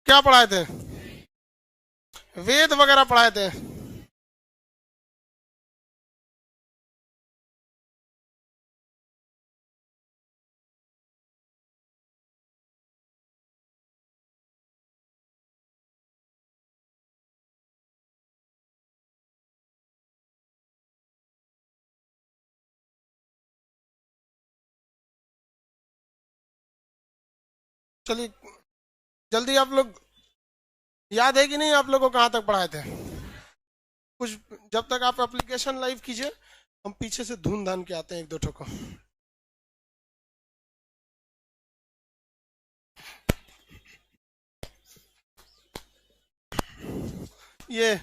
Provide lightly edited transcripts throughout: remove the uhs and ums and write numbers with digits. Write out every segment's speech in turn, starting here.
क्या पढ़ाए थे? वेद वगैरह पढ़ाए थे? चलिए, जल्दी आप लोग, याद है कि नहीं आप लोगों को कहाँ तक पढ़ाए थे कुछ? जब तक आप एप्लीकेशन लाइव कीजिए, हम पीछे से धून धान के आते हैं एक दो ठोको। ये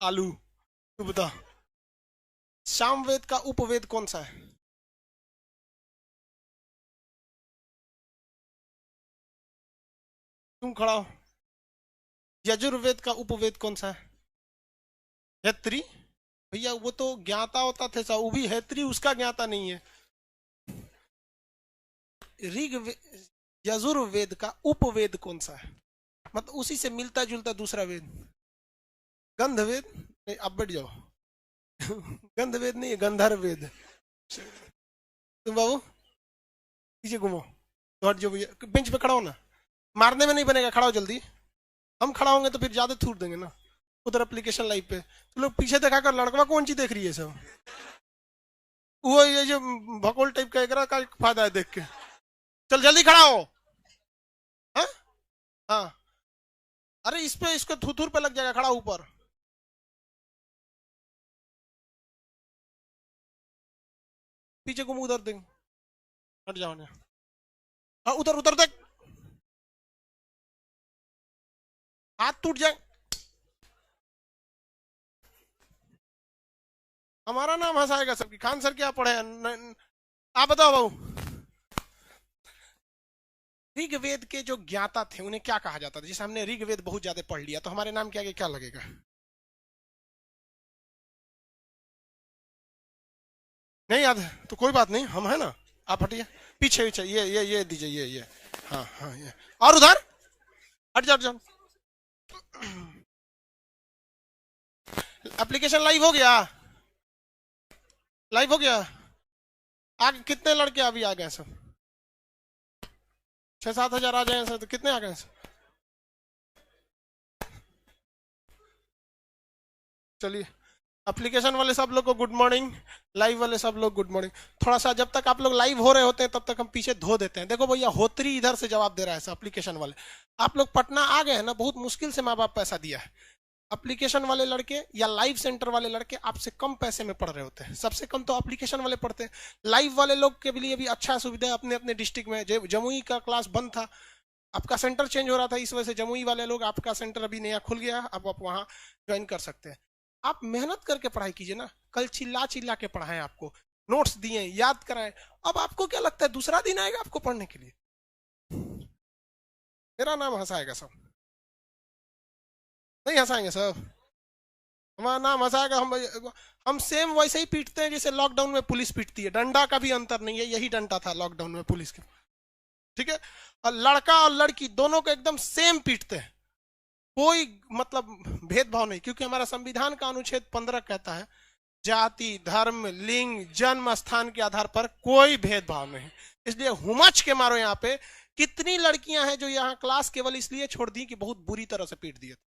आलू, तू बता, सामवेद का उपवेद कौन सा है? तुम खड़ा हो। यजुर्वेद का उपवेद कौन सा है? हैत्री। भैया वो तो ज्ञाता होता थे सा, वो भी हैत्री उसका ज्ञाता नहीं है। ऋग यजुर्वेद का उपवेद कौन सा है? मतलब उसी से मिलता जुलता दूसरा वेद। गंधवेद नहीं, अब बैठ जाओ। गंधवेद नहीं है, गंधर्व वेद। तुम बाबू पीछे घूमो, तो हट जाओ भैया, बेंच पे खड़ा हो ना। मारने में नहीं बनेगा, खड़ा हो जल्दी। हम खड़ा होंगे तो फिर ज्यादा थूट देंगे ना। उधर एप्लीकेशन लाइव पे तो लोग पीछे देखा कर, लड़का कौन सी देख रही है सब। वो ये जो भगोल टाइप का एकरा का फायदा है देख के। चल जल्दी खड़ा हो। हाँ हाँ। अरे इस पे, इसको थूथूर पे लग जाएगा, खड़ा ऊपर। पीछे घूम, उधर देख। हट जाओ ना। हाँ उधर उधर देख, हाथ टूट जाए। हमारा नाम हंसाएगा सबकी। खान सर क्या पढ़े हैं? आप बताओ बाबू। ऋग्वेद के जो ज्ञाता थे उन्हें क्या कहा जाता था? जैसे हमने ऋग्वेद बहुत ज्यादा पढ़ लिया तो हमारे नाम के आगे क्या लगेगा? नहीं याद है तो कोई बात नहीं, हम है ना। आप हटिए, पीछे पीछे, ये दीजिए, ये। हाँ हाँ, ये। और उधर हट जाओ, हट जाओ। एप्लीकेशन लाइव हो गया? लाइव हो गया? आगे कितने लड़के अभी आ गए सब? 6-7 हजार आ जाए सर तो कितने आ गए सर? चलिए, एप्लीकेशन वाले सब लोग को गुड मॉर्निंग, लाइव वाले सब लोग गुड मॉर्निंग। थोड़ा सा जब तक आप लोग लाइव हो रहे होते हैं तब तक हम पीछे धो देते हैं। देखो भैया, होत्री इधर से जवाब दे रहा है एप्लीकेशन वाले। आप लोग पटना आ गए हैं ना, बहुत मुश्किल से माँ बाप पैसा दिया है। एप्लीकेशन वाले लड़के या लाइव सेंटर वाले लड़के आपसे कम पैसे में पढ़ रहे होते हैं। सबसे कम तो एप्लीकेशन वाले पढ़ते हैं। लाइव वाले लोग के लिए भी अच्छा सुविधा है, अपने अपने डिस्ट्रिक्ट में। जमुई का क्लास बंद था, आपका सेंटर चेंज हो रहा था, इस वजह से जमुई वाले लोग, आपका सेंटर अभी नया खुल गया, अब आप वहां ज्वाइन कर सकते हैं। आप मेहनत करके पढ़ाई कीजिए ना। कल चिल्ला चिल्ला के पढ़ाएं आपको, नोट्स दिए, याद कराएं। अब आपको क्या लगता है दूसरा दिन आएगा आपको पढ़ने के लिए? मेरा नाम हंसाएगा सब? नहीं हंसाएंगे सब। हमारा नाम हंसाएगा। हम सेम वैसे ही पीटते हैं जैसे लॉकडाउन में पुलिस पीटती है। डंडा का भी अंतर नहीं है, यही डंडा था लॉकडाउन में पुलिस के। ठीक है। और लड़का और लड़की दोनों को एकदम सेम पीटते हैं। कोई मतलब भेदभाव नहीं, क्योंकि हमारा संविधान का अनुच्छेद 15 कहता है जाति, धर्म, लिंग, जन्म स्थान के आधार पर कोई भेदभाव नहीं। इसलिए हुमच के मारो। यहाँ पे कितनी लड़कियां हैं जो यहाँ क्लास केवल इसलिए छोड़ दी कि बहुत बुरी तरह से पीट दिए थे।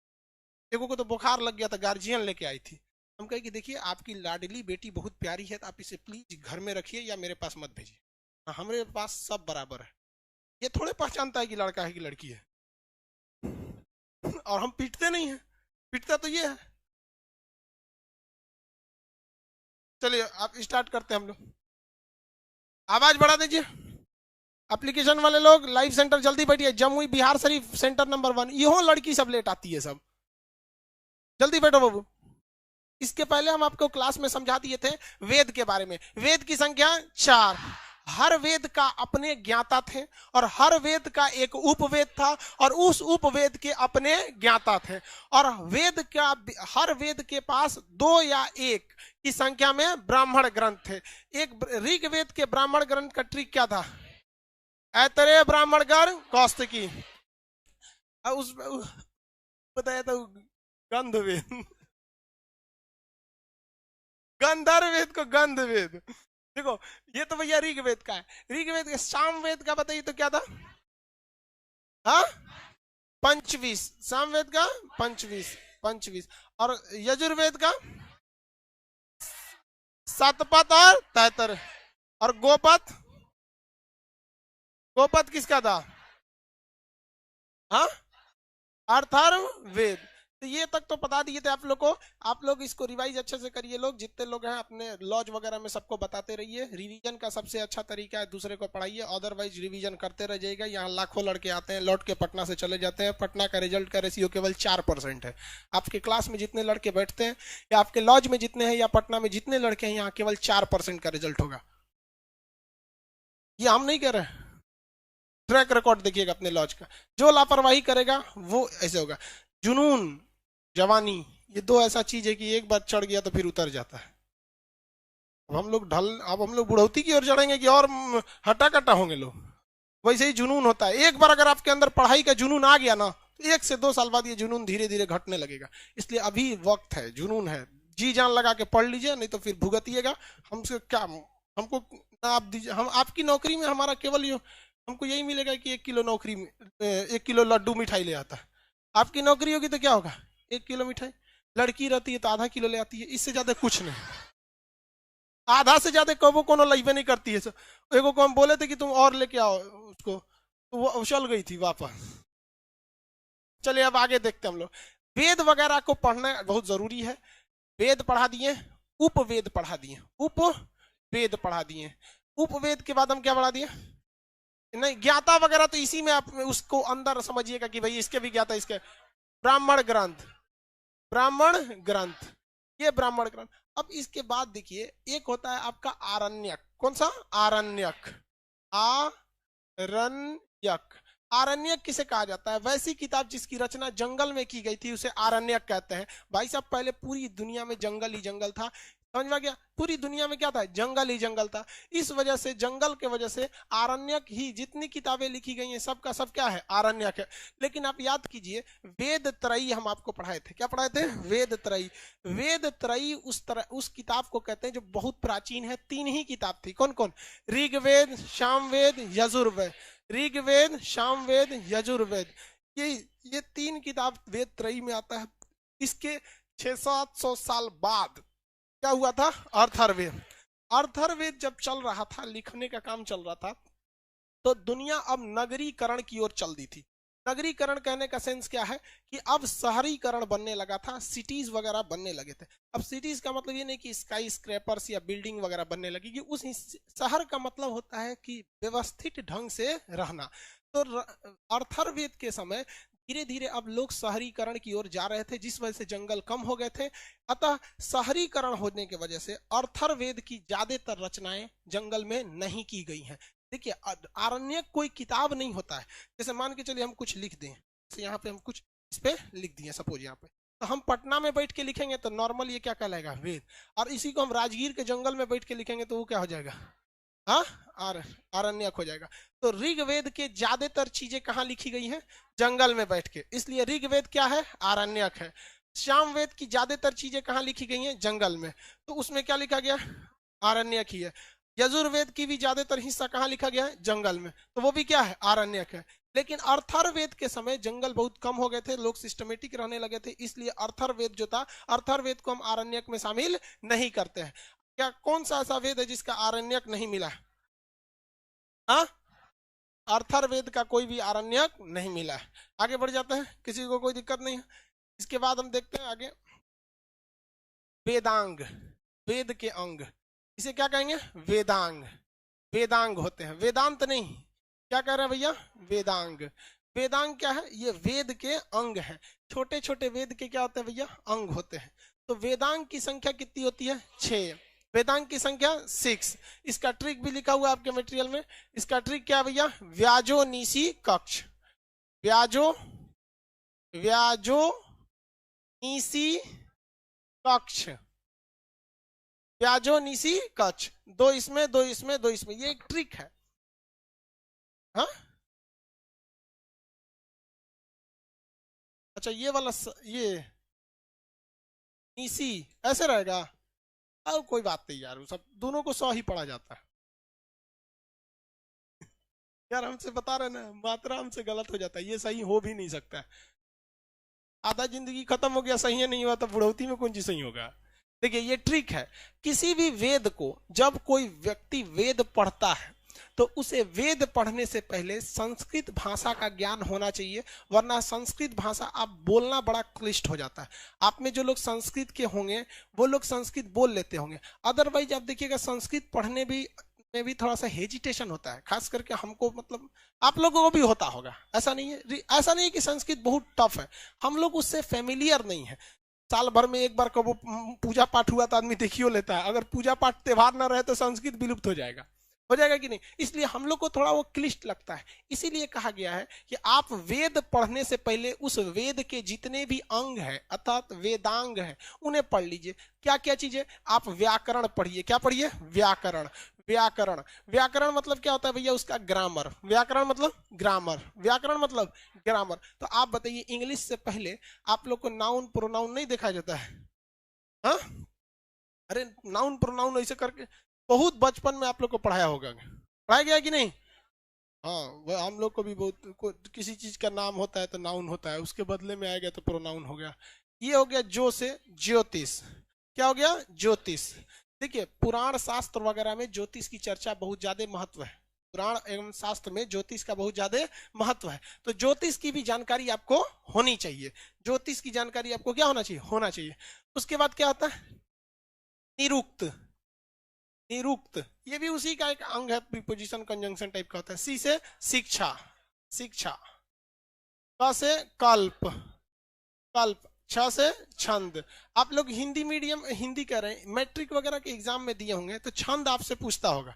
देखो को तो बुखार लग गया था, गार्जियन लेके आई थी। हम कहे कि देखिए आपकी लाडली बेटी बहुत प्यारी है, तो आप इसे प्लीज घर में रखिए या मेरे पास मत भेजिए। हमारे पास सब बराबर है। ये थोड़े पहचानता है कि लड़का है कि लड़की है। और हम पीटते नहीं है, पीटता तो ये है। चलिए आप स्टार्ट करते हैं हम लोग। आवाज बढ़ा दीजिए। एप्लीकेशन वाले लोग लाइव सेंटर जल्दी बैठिए। Jamui Bihar Sharif centre number 1। यो लड़की सब लेट आती है सब। जल्दी बैठो बाबू। इसके पहले हम आपको क्लास में समझा दिए थे वेद के बारे में। वेद की संख्या 4। हर वेद का अपने ज्ञाता थे और हर वेद का एक उपवेद था और उस उपवेद के अपने ज्ञाता थे। और वेद का, हर वेद के पास 2 या 1 की संख्या में ब्राह्मण ग्रंथ थे। एक ऋग्वेद के ब्राह्मण ग्रंथ का ट्रिक क्या था? ऐतरे ब्राह्मण गर कौस्तुकी। उस बताया था गंध वेद, गंधर्व वेद को गंध वेद। देखो ये तो भैया ऋग्वेद का है, ऋग्वेद के सामवेद का बताइए तो क्या था? हाँ, पंचवीस, सामवेद का पंचवीस, पंचवीस। और यजुर्वेद का सतपथ और तैतर। और गोपथ, गोपथ किसका था? हाँ, अर्थर्व वेद। तो ये तक तो बता दिए थे आप लोग को। आप लोग इसको रिवाइज अच्छे से करिए, लोग जितने लोग हैं अपने लॉज वगैरह में सबको बताते रहिए। रिवीजन का सबसे अच्छा तरीका है दूसरे को पढ़ाइए, अदरवाइज रिवीजन करते रह जाइएगा। यहाँ लाखों लड़के आते हैं, लौट के पटना से चले जाते हैं। पटना का रिजल्ट का रेशियो केवल 4% है। आपके क्लास में जितने लड़के बैठते हैं या आपके लॉज में जितने हैं या पटना में जितने लड़के हैं, यहाँ केवल 4% का रिजल्ट होगा। ये हम नहीं कह रहे, ट्रैक रिकॉर्ड देखिएगा अपने लॉज का। जो लापरवाही करेगा वो ऐसे होगा। जुनून, जवानी, ये दो ऐसा चीज है कि एक बार चढ़ गया तो फिर उतर जाता है। अब हम लोग बुढ़ौती की ओर चढ़ेंगे कि और हटा कटा होंगे लोग। वैसे ही जुनून होता है, एक बार अगर आपके अंदर पढ़ाई का जुनून आ गया ना, तो 1 से 2 साल बाद ये जुनून धीरे धीरे घटने लगेगा। इसलिए अभी वक्त है, जुनून है, जी जान लगा के पढ़ लीजिए, नहीं तो फिर भुगतिएगा। हमसे क्या, हमको ना आप दीजिए, हम आपकी नौकरी में हमारा केवल यो हमको यही मिलेगा कि 1 किलो नौकरी में 1 किलो लड्डू मिठाई ले आता है। आपकी नौकरी होगी तो क्या होगा? 1 किलो मिठाई। लड़की रहती है तो आधा किलो ले आती है, इससे ज्यादा कुछ नहीं। आधा से ज्यादा कबो कोनो लइबे नहीं करती है। एगो को हम बोले थे कि तुम और लेके आओ उसको, तो वो उछल गई थी वापस। चलिए अब आगे देखते हैं हम लोग। वेद वगैरह को पढ़ना बहुत जरूरी है। वेद पढ़ा दिए, उपवेद पढ़ा दिए, उपवेद पढ़ा दिए। उपवेद के बाद हम क्या पढ़ा दिए? नहीं, ज्ञाता वगैरह तो इसी में आप उसको अंदर समझिएगा कि भाई इसके भी ज्ञाता, इसके ब्राह्मण ग्रंथ, ब्राह्मण ग्रंथ, ये ब्राह्मण ग्रंथ। अब इसके बाद देखिए एक होता है आपका आरण्यक। कौन सा? आरण्यक। आरण्यक, आरण्यक किसे कहा जाता है? वैसी किताब जिसकी रचना जंगल में की गई थी उसे आरण्यक कहते हैं। भाई साहब पहले पूरी दुनिया में जंगल ही जंगल था, समझ में गया? पूरी दुनिया में क्या था? जंगल ही जंगल था। इस वजह से, जंगल के वजह से आरण्यक ही, जितनी किताबें लिखी गई हैं सबका सब क्या है? आरण्यक है। लेकिन आप याद कीजिए, वेद त्रयी हम आपको पढ़ाए थे। क्या पढ़ाए थे? वेद त्रयी। वेद त्रयी उस किताब को कहते हैं जो बहुत प्राचीन है। 3 ही किताब थी। कौन कौन? ऋग्वेद, सामवेद, यजुर्वेद। ऋग्वेद, सामवेद, यजुर्वेद, ये 3 किताब वेद त्रयी में आता है। इसके 600-700 साल बाद क्या हुआ था? अर्थर्वेद। अर्थर्वेद जब चल रहा था, लिखने का काम चल रहा था, तो दुनिया अब नगरीकरण की ओर चल दी थी। नगरीकरण कहने का सेंस क्या है कि अब शहरीकरण बनने लगा था, सिटीज वगैरह बनने लगे थे। अब सिटीज का मतलब ये नहीं कि स्काई स्क्रैपर्स या बिल्डिंग वगैरह बनने लगी, कि उस शहर का मतलब होता है कि व्यवस्थित ढंग से रहना। तो अर्थर्वेद के समय धीरे धीरे अब लोग शहरीकरण की ओर जा रहे थे, जिस वजह से जंगल कम हो गए थे। अतः शहरीकरण होने की वजह से अर्थर्वेद की ज्यादातर रचनाएं जंगल में नहीं की गई हैं। देखिए, आरण्यक कोई किताब नहीं होता है। जैसे मान के चलिए हम कुछ लिख दें, जैसे यहाँ पे हम कुछ इस पे लिख दिए सपोज यहाँ पे, तो हम पटना में बैठ के लिखेंगे तो नॉर्मल ये क्या कहलाएगा? वेद। और इसी को हम राजगीर के जंगल में बैठ के लिखेंगे तो वो क्या हो जाएगा? हाँ, आरण्यक हो जाएगा। तो ऋग्वेद के ज्यादातर चीजें कहाँ लिखी गई हैं? जंगल में बैठ के, इसलिए ऋग्वेद क्या है? आरण्यक है। सामवेद की ज्यादातर चीजें कहाँ लिखी गई हैं? जंगल में, तो उसमें क्या लिखा गया? आरण्यक ही है। यजुर्वेद की भी ज्यादातर हिस्सा कहाँ लिखा गया है? जंगल में, तो वो भी क्या है? आरण्यक है। लेकिन अर्थर्वेद के समय जंगल बहुत कम हो गए थे, लोग सिस्टमेटिक रहने लगे थे, इसलिए अर्थर्वेद जो था, अर्थर्वेद को हम आरण्यक में शामिल नहीं करते हैं। क्या कौन सा ऐसा वेद है जिसका आरण्यक नहीं मिला? हाँ, अर्थर्वेद का कोई भी आरण्यक नहीं मिला है। आगे बढ़ जाते हैं, किसी को कोई दिक्कत नहीं है। इसके बाद हम देखते हैं आगे, वेदांग, वेद के अंग, इसे क्या कहेंगे? वेदांग। वेदांग होते हैं, वेदांत नहीं। क्या कह रहे हैं भैया? वेदांग। वेदांग क्या है? ये वेद के अंग है। छोटे छोटे वेद के क्या होते हैं भैया? अंग होते हैं। तो वेदांग की संख्या कितनी होती है? 6। वेदांग की संख्या 6। इसका ट्रिक भी लिखा हुआ है आपके मटेरियल में। इसका ट्रिक क्या है भैया? व्याजो निशी कक्ष, व्याजो, व्याजो निशी कक्ष, व्याजो निशी कक्ष, 2 इसमें 2 इसमें 2 इसमें, ये एक ट्रिक है। हाँ, अच्छा ये वाला ये नीसी ऐसे रहेगा। अब कोई बात नहीं यार, वो सब दोनों को 100 ही पढ़ा जाता है यार, हमसे बता रहे ना, मात्रा हमसे गलत हो जाता है, ये सही हो भी नहीं सकता है। आधा जिंदगी खत्म हो गया, सही नहीं हुआ तो बुढ़ौती में कौन चीज सही होगा। देखिए ये ट्रिक है, किसी भी वेद को जब कोई व्यक्ति वेद पढ़ता है तो उसे वेद पढ़ने से पहले संस्कृत भाषा का ज्ञान होना चाहिए, वरना संस्कृत भाषा आप बोलना बड़ा क्लिष्ट हो जाता है। आप में जो लोग संस्कृत के होंगे वो लोग संस्कृत बोल लेते होंगे, अदरवाइज आप देखिएगा संस्कृत पढ़ने भी में भी थोड़ा सा हेजिटेशन होता है, खास करके हमको, मतलब आप लोगों को भी होता होगा, ऐसा नहीं है, ऐसा नहीं है कि संस्कृत बहुत टफ है, हम लोग उससे फेमिलियर नहीं है। साल भर में एक बार कब पूजा पाठ हुआ तो आदमी देखियो लेता है, अगर पूजा पाठ त्योहार ना रहे तो संस्कृत विलुप्त हो जाएगा कि नहीं, इसलिए हम लोग को थोड़ा वो क्लिष्ट लगता है। इसीलिए कहा गया है कि आप वेद पढ़ने से पहले उस वेद के जितने भी अंग है अर्थात वेदांग है उन्हें पढ़ लीजिए। क्या क्या चीजें, आप व्याकरण पढ़िए। क्या पढ़िए? व्याकरण। व्याकरण, व्याकरण मतलब क्या होता है भैया? उसका ग्रामर। व्याकरण मतलब ग्रामर, व्याकरण मतलब ग्रामर। तो आप बताइए, इंग्लिश से पहले आप लोग को नाउन प्रोनाउन नहीं देखा जाता है? हाँ, अरे नाउन प्रोनाउन ऐसे करके बहुत बचपन में आप लोग को पढ़ाया होगा, पढ़ाया गया कि नहीं? हाँ, वह हम लोग को भी बहुत किसी चीज का नाम होता है तो नाउन होता है, उसके बदले में आएगा तो प्रोनाउन हो गया। ये हो गया जो से ज्योतिष। क्या हो गया? ज्योतिष। देखिए पुराण शास्त्र वगैरह में ज्योतिष की चर्चा बहुत ज्यादा महत्व है, पुराण एवं शास्त्र में ज्योतिष का बहुत ज्यादा महत्व है, तो ज्योतिष की भी जानकारी आपको होनी चाहिए। ज्योतिष की जानकारी आपको क्या होना चाहिए? होना चाहिए। उसके बाद क्या होता है? निरुक्त। निरुक्त ये भी उसी का एक अंग है, प्रीपोजिशन कंजंक्शन टाइप का होता है। सी से शिक्षा, शिक्षा। क से कल्प, कल्प। छ से छंद। आप लोग हिंदी मीडियम, हिंदी कह रहे हैं, मैट्रिक वगैरह के एग्जाम में दिए होंगे तो छंद आपसे पूछता होगा।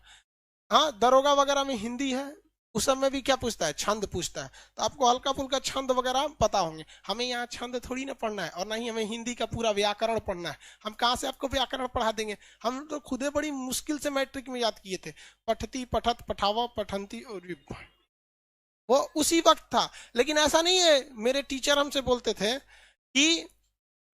हाँ, दरोगा वगैरह में हिंदी है, उस समय भी क्या पूछता है? छंद पूछता है। तो आपको हल्का फुल्का छंद वगैरह पता होंगे। हमें यहाँ छंद थोड़ी ना पढ़ना है, और ना ही हमें हिंदी का पूरा व्याकरण पढ़ना है। हम कहाँ से आपको व्याकरण पढ़ा देंगे? हम तो खुदे बड़ी मुश्किल से मैट्रिक में याद किए थे। पठती, पठत, पठावा, पठंती, और वो उसी वक्त था। लेकिन ऐसा नहीं है, मेरे टीचर हमसे बोलते थे कि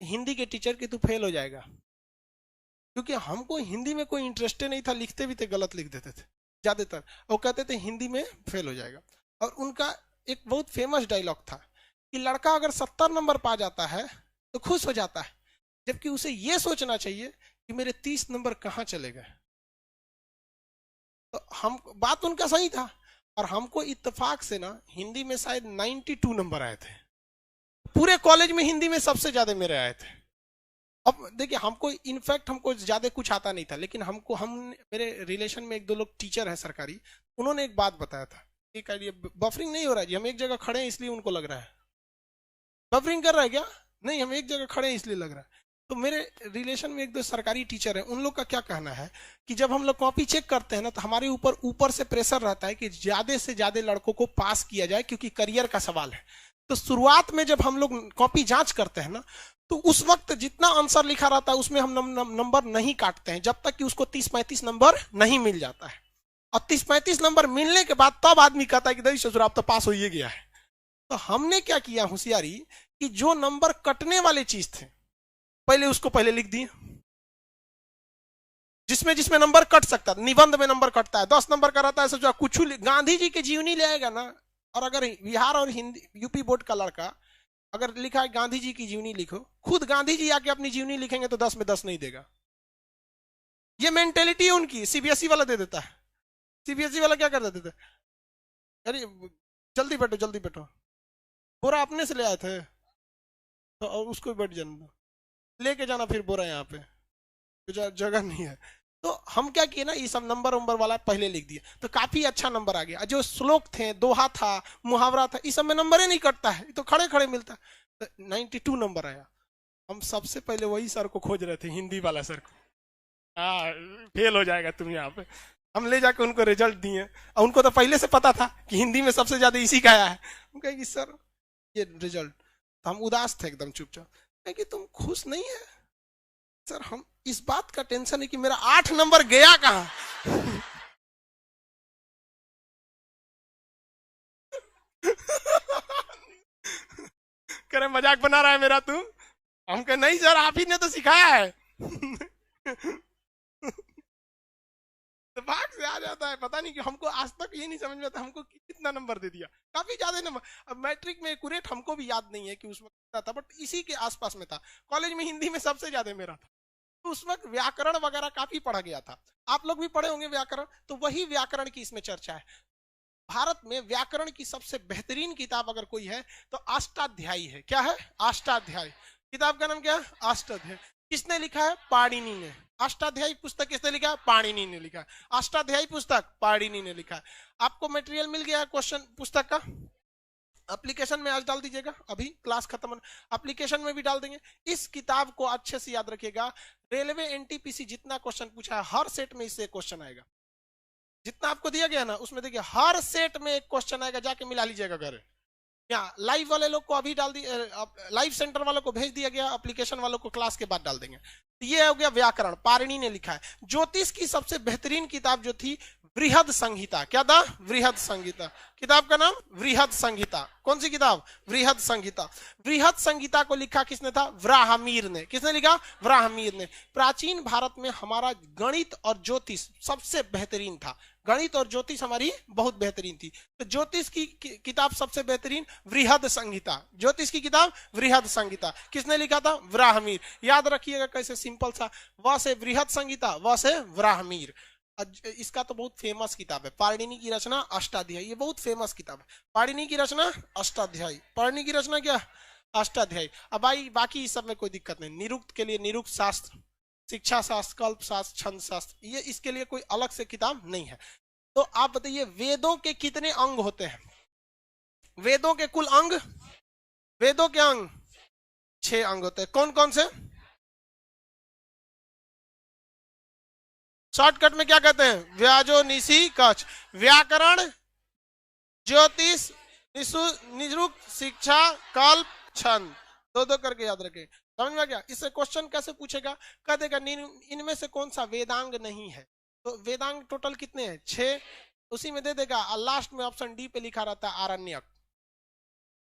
हिंदी के टीचर की तू फेल हो जाएगा, क्योंकि हमको हिंदी में कोई इंटरेस्ट नहीं था, लिखते भी थे गलत लिख देते थे ज्यादातर, वो कहते थे हिंदी में फेल हो जाएगा। और उनका एक बहुत फेमस डायलॉग था कि लड़का अगर 70 नंबर पा जाता है तो खुश हो जाता है, जबकि उसे यह सोचना चाहिए कि मेरे 30 नंबर कहाँ चले गए। तो हम, बात उनका सही था। और हमको इत्तेफाक से ना हिंदी में शायद 92 नंबर आए थे, पूरे कॉलेज में हिंदी में सबसे ज्यादा मेरे आए थे। अब देखिए, हमको इनफैक्ट हमको ज्यादा कुछ आता नहीं था, लेकिन हमको, हम मेरे रिलेशन में एक दो लोग टीचर है सरकारी, उन्होंने एक बात बताया था कि कहिए बफरिंग नहीं हो रहा है जी, हम एक जगह खड़े हैं इसलिए उनको लग रहा है। बफरिंग कर रहा है क्या? नहीं, हम एक जगह खड़े हैं इसलिए लग रहा है। तो मेरे रिलेशन में एक दो सरकारी टीचर है, उन लोग का क्या कहना है कि जब हम लोग कॉपी चेक करते हैं ना तो हमारे ऊपर ऊपर से प्रेशर रहता है कि ज्यादा से ज्यादा लड़कों को पास किया जाए, क्योंकि करियर का सवाल है। तो शुरुआत में जब हम लोग कॉपी जांच करते हैं ना, तो उस वक्त जितना आंसर लिखा रहता है उसमें हम नंबर नहीं काटते हैं, जब तक कि उसको 30-35 नंबर नहीं मिल जाता है। और 30-35 नंबर मिलने के बाद तब आदमी कहता है कि दही ससुर आप तो पास हो ही गया है। तो हमने क्या किया होशियारी, कि जो नंबर कटने वाले चीज थे पहले उसको पहले लिख दिए, जिसमें जिसमें नंबर कट सकता। निबंध में नंबर कटता है, 10 नंबर का रहता है, सोचो कुछ गांधी जी के जीवनी ले आएगा ना, और अगर बिहार और हिंदी यूपी बोर्ड का लड़का अगर लिखा है गांधी जी की जीवनी लिखो, खुद गांधी जी आके अपनी जीवनी लिखेंगे तो 10 में 10 नहीं देगा। ये मेंटेलिटी है उनकी। सीबीएसई वाला दे देता है, सीबीएसई वाला क्या कर देते थे, अरे जल्दी बैठो जल्दी बैठो, बोरा अपने से ले आए थे तो और उसको बैठ जाना दो, लेके जाना फिर बोरा यहाँ पे, तो जगह नहीं है। तो हम क्या किए ना, ये सब नंबर वंबर वाला पहले लिख दिया, तो काफी अच्छा नंबर आ गया। जो श्लोक थे, दोहा था, मुहावरा था, इस सब में नंबर ही नहीं कटता है, तो खड़े खड़े मिलता। तो 92 नंबर आया। हम सबसे पहले वही सर को खोज रहे थे, हिंदी वाला सर को। हाँ, फेल हो जाएगा तुम यहाँ पे। हम ले जाके उनको रिजल्ट दिए, और उनको तो पहले से पता था कि हिंदी में सबसे ज्यादा इसी का आया है। हम कहेंगे सर ये रिजल्ट, तो हम उदास थे एकदम चुपचाप। कहेंगे तुम खुश नहीं है? सर हम इस बात का टेंशन है कि मेरा 8 नंबर गया कहाँ। कह रहे मजाक बना रहा है मेरा तू। हम कहे नहीं सर, आप ही ने तो सिखाया है। दिमाग से आ जाता है, पता नहीं कि हमको आज तक ये नहीं समझ में आता हमको कितना नंबर दे दिया, काफी ज्यादा नंबर। अब मैट्रिक में एक्यूरेट हमको भी याद नहीं है कि उस वक्त कितना था, बट इसी के आसपास में था। कॉलेज में हिंदी में सबसे ज्यादा मेरा था, तो उस वक्त व्याकरण वगैरह काफी पढ़ा गया था। आप लोग भी पढ़े होंगे व्याकरण, तो वही व्याकरण की इसमें चर्चा है। भारत में व्याकरण की सबसे बेहतरीन किताब अगर कोई है तो अष्टाध्यायी है। क्या है? अष्टाध्यायी। किताब का नाम क्या है? अष्टाध्यायी। किसने लिखा है? पाणिनि ने। अष्टाध्यायी पुस्तक किसने लिखा है? पाणिनि ने लिखा है। अष्टाध्यायी पुस्तक पाणिनि ने लिखा है। आपको मटेरियल मिल गया क्वेश्चन पुस्तक का, एप्लीकेशन में आज डाल दीजिएगा, अभी क्लास खत्म, एप्लीकेशन में भी डाल देंगे। इस किताब को अच्छे से याद रखिएगा। रेलवे एनटीपीसी जितना क्वेश्चन पूछा है हर सेट में इससे क्वेश्चन आएगा। जितना आपको दिया गया ना उसमें देखिए हर सेट में एक क्वेश्चन आएगा, जाके मिला लीजिएगा घर। यहाँ लाइव वाले लोग को अभी डाल दिए, लाइव सेंटर वालों को भेज दिया गया, एप्लीकेशन वालों को क्लास के बाद डाल देंगे। ये हो गया व्याकरण, पाणिनि ने लिखा है। ज्योतिष की सबसे बेहतरीन किताब जो थी वृहद संहिता। क्या था? वृहद संहिता। किताब का नाम वृहद संहिता। कौन सी किताब? वृहद संहिता। वृहद संहिता को लिखा किसने था? व्राहमीर ने। किसने लिखा? व्राहमीर ने। प्राचीन भारत में हमारा गणित और ज्योतिष सबसे बेहतरीन था। गणित और ज्योतिष हमारी बहुत बेहतरीन थी, तो ज्योतिष की किताब सबसे बेहतरीन वृहद संहिता। ज्योतिष की किताब वृहद संहिता किसने लिखा था? व्राहमीर। याद रखिएगा कैसे, सिंपल सा, व से वृहद संहिता, व से व्राहमीर। इसका तो बहुत फेमस किताब है। पाणिनि की रचना अष्टाध्यायी, ये बहुत फेमस किताब है। पाणिनि की रचना अष्टाध्यायी। पाणिनि की रचना क्या? अष्टाध्यायी। अब भाई बाकी इस सब में कोई दिक्कत नहीं। निरुक्त के लिए निरुक्त शास्त्र, शिक्षा शास्त्र, कल्प शास्त्र, छंद शास्त्र, ये इसके लिए कोई अलग से किताब नहीं है। तो आप बताइए वेदों के कितने अंग होते हैं? वेदों के कुल अंग, वेदों के अंग 6 अंग होते हैं। कौन कौन से? शॉर्टकट में क्या कहते हैं? व्याजो निशी कच। व्याकरण, ज्योतिष, निरुक्त, शिक्षा, कल्प, छंद, दो करके याद रखें। समझ में गया? इससे क्वेश्चन कैसे पूछेगा? कह देगा इनमें से कौन सा वेदांग नहीं है। तो वेदांग टोटल कितने हैं? 6। उसी में दे देगा, लास्ट में ऑप्शन डी पे लिखा रहता है आरण्यक,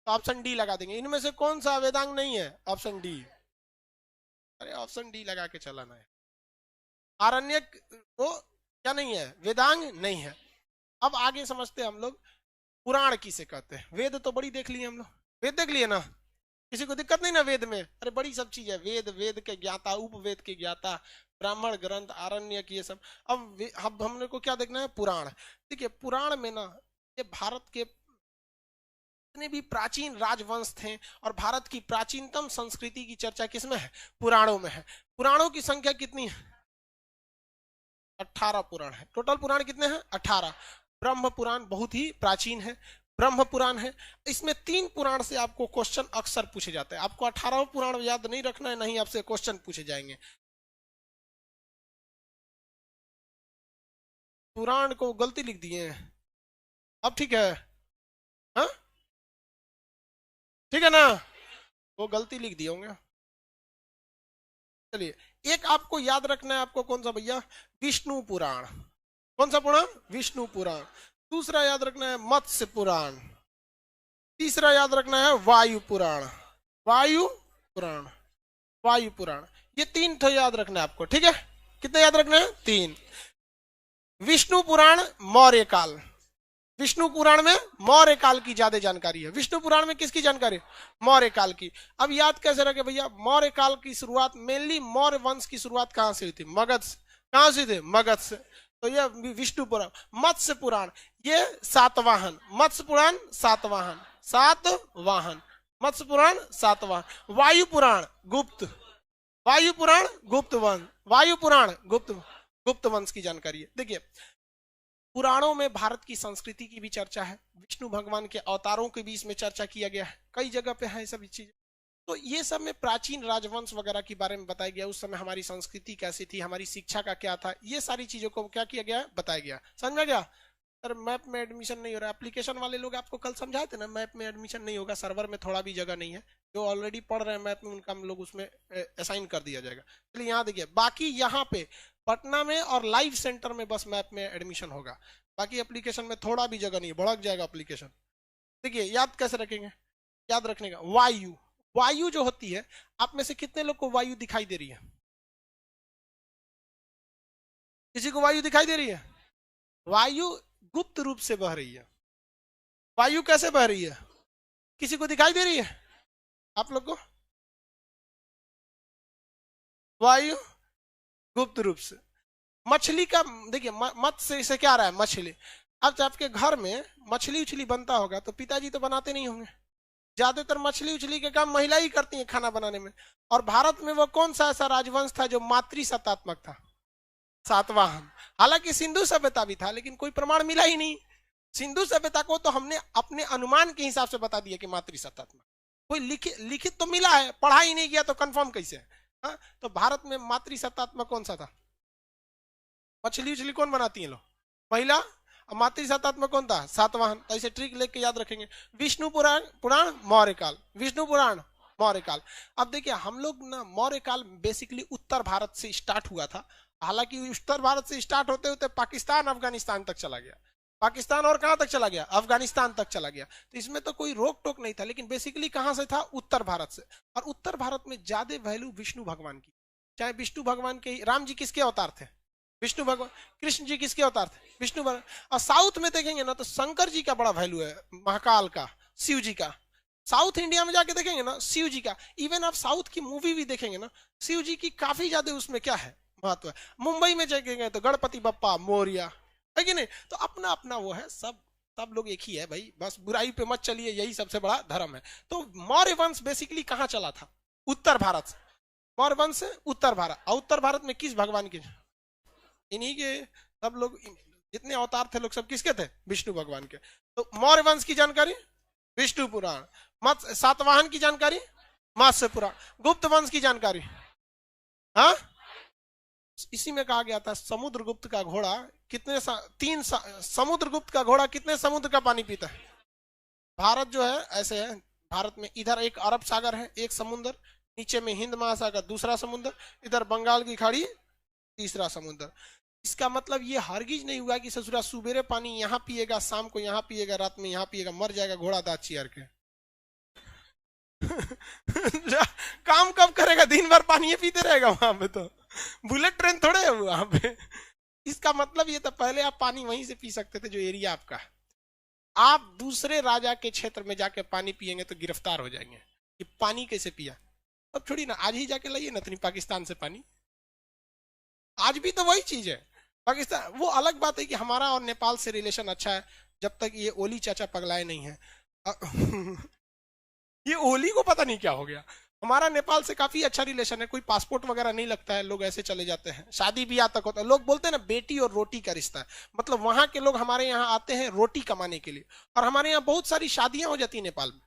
तो ऑप्शन डी लगा देंगे। इनमें से कौन सा वेदांग नहीं है? Option D. अरे ऑप्शन डी लगा के चलाना है। आरण्यक वो क्या नहीं है? वेदांग नहीं है। अब आगे समझते हैं हम लोग पुराण किसे कहते हैं। वेद तो बड़ी देख लिए हम लोग, वेद देख लिए ना, किसी को दिक्कत नहीं ना वेद में? अरे बड़ी सब चीज है। वेद, वेद के ज्ञाता, उपवेद के ज्ञाता, ब्राह्मण ग्रंथ, आरण्यक, ये सब। अब हमने को क्या देखना है? पुराण। देखिए पुराण में ना ये भारत के जितने भी प्राचीन राजवंश थे और भारत की प्राचीनतम संस्कृति की चर्चा किसमें है? पुराणों में है। पुराणों की संख्या कितनी है? 18 पुराण है। टोटल पुराण कितने हैं? 18। ब्रह्म पुराण बहुत ही प्राचीन है, ब्रह्म पुराण है। इसमें 3 पुराण से आपको क्वेश्चन अक्सर पूछे जाते हैं। आपको 18 पुराण याद नहीं रखना है, नहीं आपसे क्वेश्चन पूछे जाएंगे। पुराण को गलती लिख दिए हैं, अब ठीक है? हाँ ठीक है ना? वो गलती लिख दिए होंगे। चलिए एक आपको याद रखना है, आपको कौन सा भैया? विष्णु पुराण। कौन सा पुराण? विष्णु पुराण। दूसरा याद रखना है मत्स्य पुराण। तीसरा याद रखना है वायु पुराण। वायु पुराण, वायु पुराण, ये 3 तो याद रखना है आपको। ठीक है? कितने याद रखना है? 3। विष्णु पुराण मौर्य काल। विष्णु पुराण में मौर्य काल की ज्यादा जानकारी है। विष्णु पुराण में किसकी जानकारी? मौर्य काल की। अब याद कैसे रखे भैया? मौर्य काल की शुरुआत मेनली मौर्य वंश की शुरुआत कहां से हुई थी? मगध। कहां से थे? मगध से। तो ये विष्णु पुराण। मत्स्य पुराण ये सातवाहन। मत्स्य पुराण सातवाहन, 7 वाहन। मत्स्य पुराण सातवाहन। वायु पुराण गुप्त। वायु पुराण गुप्त वंश। वायु पुराण गुप्त वंश की जानकारी है। देखिए पुराणों में भारत की संस्कृति की भी चर्चा है, विष्णु भगवान के अवतारों के भी इसमें चर्चा किया गया है, कई जगह पे है सभी चीजें। तो ये सब में प्राचीन राजवंश वगैरह के बारे में बताया गया, उस समय हमारी संस्कृति कैसी थी, हमारी शिक्षा का क्या था, ये सारी चीजों को क्या किया गया? बताया गया। समझ में गया? सर मैप में एडमिशन नहीं हो रहा है। एप्लीकेशन वाले लोग आपको कल समझाए थे ना, मैप में एडमिशन नहीं होगा, सर्वर में थोड़ा भी जगह नहीं है। जो ऑलरेडी पढ़ रहे हैं मैप में उनका हम लोग उसमें असाइन कर दिया जाएगा। चलिए यहाँ देखिए, बाकी यहाँ पे पटना में और लाइव सेंटर में बस मैप में एडमिशन होगा, बाकी एप्लीकेशन में थोड़ा भी जगह नहीं है, भड़क जाएगा एप्लीकेशन। देखिए याद कैसे रखेंगे? याद रखने का वायु, वायु जो होती है, आप में से कितने लोग को वायु दिखाई दे रही है? किसी को वायु दिखाई दे रही है? वायु गुप्त रूप से बह रही है। वायु कैसे बह रही है? किसी को दिखाई दे रही है आप लोग को? वायु गुप्त रूप से। मछली का देखिए, मत्स्य से क्या आ रहा है? मछली। अब जब आपके घर में मछली उछली बनता होगा तो पिताजी तो बनाते नहीं होंगे, ज्यादातर मछली उछली के काम महिला ही करती है खाना बनाने में। और भारत में वो कौन सा ऐसा राजवंश था जो मातृ सत्तात्मक था? सातवाहन। हालांकि सिंधु सभ्यता भी था, लेकिन कोई प्रमाण मिला ही नहीं। सिंधु सभ्यता को तो हमने अपने अनुमान के हिसाब से बता दिया कि मातृ सत्तात्मक। कोई लिखित लिखित तो मिला है, पढ़ा ही नहीं गया तो कंफर्म कैसे? हाँ, तो भारत में मातृ सत्तात्मक कौन सा था? मछली उछली कौन बनाती है लोग? महिला। मातृ सत्तात्मक कौन था? सातवाहन। तो ऐसे ट्रिक लेके याद रखेंगे। विष्णु पुराण, पुराण मौर्य काल, विष्णु पुराण मौर्य काल। अब देखिए हम लोग ना, मौर्य काल बेसिकली उत्तर भारत से स्टार्ट हुआ था। हालांकि उत्तर भारत से स्टार्ट होते होते पाकिस्तान अफगानिस्तान तक चला गया। पाकिस्तान और कहां तक चला गया? अफगानिस्तान तक चला गया। तो इसमें तो कोई रोक टोक नहीं था, लेकिन बेसिकली कहां से था? उत्तर भारत से। और उत्तर भारत में ज्यादा वैल्यू विष्णु भगवान की। चाहे विष्णु भगवान के, राम जी किसके अवतार थे? विष्णु भगवान। कृष्ण जी किसके अवतार थे? विष्णु भगवान। और साउथ में देखेंगे ना तो शंकर जी का बड़ा वैल्यू है, महाकाल का, शिव जी का। साउथ इंडिया में जाके देखेंगे ना, शिव जी का। इवन आप साउथ की मूवी भी देखेंगे ना, शिव जी की काफी ज्यादा उसमें क्या है? महत्व है। मुंबई में जाएंगे तो गणपति बप्पा मोरिया, है कि नहीं? तो अपना अपना वो है, सब लोग एक ही है भाई, बस बुराई पे मत चलिए, यही सबसे बड़ा धर्म है। तो मौर्य वंश बेसिकली कहाँ चला था? उत्तर भारत से। मौर्य वंश से उत्तर भारत। और उत्तर भारत में किस भगवान के? इन्हीं के। सब लोग जितने अवतार थे लोग सब किसके थे? विष्णु भगवान के। तो मौर्य वंश की जानकारी विष्णु पुराण। मत सातवाहन की जानकारी मत्स्य पुराण। गुप्त वंश की जानकारी, हाँ, इसी में कहा गया था समुद्रगुप्त का घोड़ा कितने समुद्रगुप्त का घोड़ा कितने समुद्र का पानी पीता है? भारत जो है ऐसे है, भारत में इधर एक अरब सागर है, एक समुद्र, नीचे में हिंद महासागर दूसरा समुद्र, इधर बंगाल की खाड़ी तीसरा समुद्र। इसका मतलब ये हरगिज नहीं हुआ कि ससुरा सुबेरे पानी यहाँ पिएगा, शाम को यहाँ पिएगा, रात में यहाँ पिएगा, मर जाएगा घोड़ा दांत चीर के। काम कब करेगा? दिन भर पानी पीते रहेगा वहां पे। तो बुलेट ट्रेन थोड़े है वहां पे। इसका मतलब ये था पहले आप पानी वहीं से पी सकते थे जो एरिया आपका। आप दूसरे राजा के क्षेत्र में जाके पानी पिएंगे तो गिरफ्तार हो जाएंगे कि पानी कैसे पिया। अब थोड़ी ना आज ही जाके लाइए ना इतनी पाकिस्तान से पानी। आज भी तो वही चीज है। पाकिस्तान, वो अलग बात है कि हमारा और नेपाल से रिलेशन अच्छा है, जब तक ये ओली चाचा पगलाए नहीं है। ये ओली को पता नहीं क्या हो गया। हमारा नेपाल से काफी अच्छा रिलेशन है, कोई पासपोर्ट वगैरह नहीं लगता है, लोग ऐसे चले जाते हैं, शादी ब्याह तक होता है। लोग बोलते हैं ना बेटी और रोटी का रिश्ता है, मतलब वहां के लोग हमारे यहाँ आते हैं रोटी कमाने के लिए। और हमारे यहाँ बहुत सारी शादियां हो जाती है नेपाल में।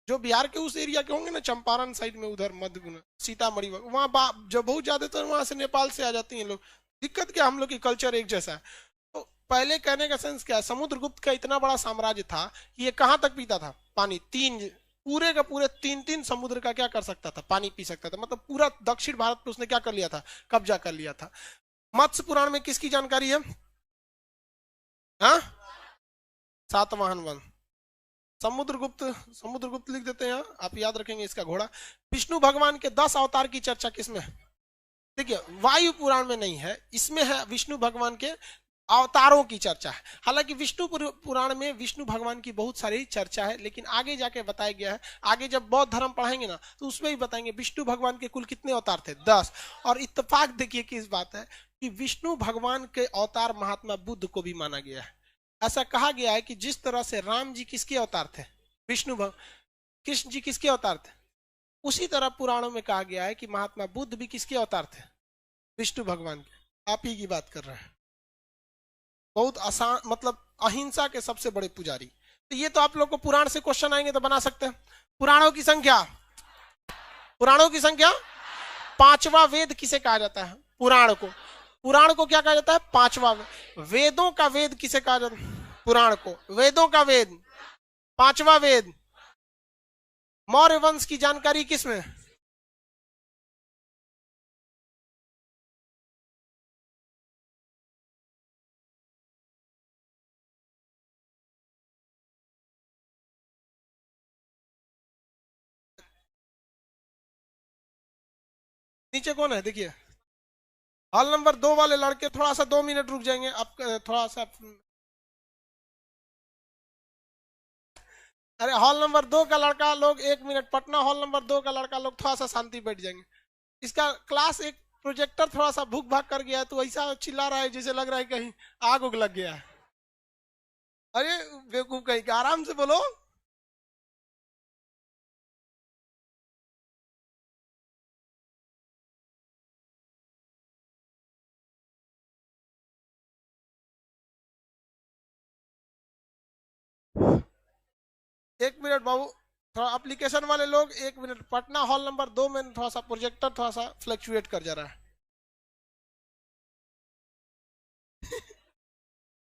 जो बिहार के उस एरिया के होंगे ना, चंपारण साइड में, उधर मध्य सीतामढ़ी, वहां जो बहुत ज्यादा तो वहां से नेपाल से आ जाती हैं लोग। दिक्कत क्या, हम लोग की कल्चर एक जैसा है। तो पहले कहने का सेंस क्या है, समुद्रगुप्त का इतना बड़ा साम्राज्य था कि ये कहां तक पीता था पानी? पूरे का पूरे तीन तीन समुद्र का क्या कर सकता था? पानी पी सकता था। मतलब पूरा दक्षिण भारत पे उसने क्या कर लिया था? कब्जा कर लिया था। मत्स्य पुराण में किसकी जानकारी है? हाँ, सातवाहन वंश। समुद्रगुप्त, समुद्रगुप्त लिख देते हैं, आप याद रखेंगे इसका घोड़ा। विष्णु भगवान के 10 अवतार की चर्चा किसमें है? देखिए वायु पुराण में नहीं है, इसमें है विष्णु भगवान के अवतारों की चर्चा है। हालांकि विष्णु पुराण में विष्णु भगवान की बहुत सारी चर्चा है, लेकिन आगे जाके बताया गया है, आगे जब बौद्ध धर्म पढ़ाएंगे ना तो उसमें भी बताएंगे विष्णु भगवान के कुल कितने अवतार थे? 10। और इत्तेफाक देखिए किस बात है कि विष्णु भगवान के अवतार महात्मा बुद्ध को भी माना गया है। ऐसा कहा गया है कि जिस तरह से राम जी किसके अवतार थे? विष्णु भगवान। कृष्ण जी किसके अवतार थे? उसी तरह पुराणों में कहा गया है कि महात्मा बुद्ध भी किसके अवतार थे? विष्णु भगवान के। आप ही की बात कर रहे हैं। बहुत आसान, मतलब अहिंसा के सबसे बड़े पुजारी। तो ये तो आप लोग को पुराण से क्वेश्चन आएंगे तो बना सकते हैं। पुराणों की संख्या, पुराणों की संख्या, पांचवा वेद किसे कहा जाता है? पुराण को। पुराण को क्या कहा जाता है? पांचवा वेदों का वेद किसे कहा जाता है? पुराण को। वेदों का वेद, पांचवा वेद। मौर्य वंश की जानकारी किसमें? नीचे कौन है देखिए, हॉल नंबर 2 वाले लड़के थोड़ा सा 2 मिनट रुक जाएंगे आप, थोड़ा सा। अरे हॉल नंबर 2 का लड़का लोग 1 मिनट, पटना हॉल नंबर 2 का लड़का लोग थोड़ा सा शांति बैठ जाएंगे। इसका क्लास एक प्रोजेक्टर थोड़ा सा भूख भाग कर गया है, तो ऐसा चिल्ला रहा है जैसे लग रहा है कहीं आग उग लग गया है। अरे बेवकूफ कहीं का, आराम से बोलो। एक मिनट बाबू, थोड़ा एप्लीकेशन वाले लोग 1 मिनट, पटना हॉल नंबर 2 में थोड़ा सा प्रोजेक्टर थोड़ा सा फ्लक्चुएट कर जा रहा है।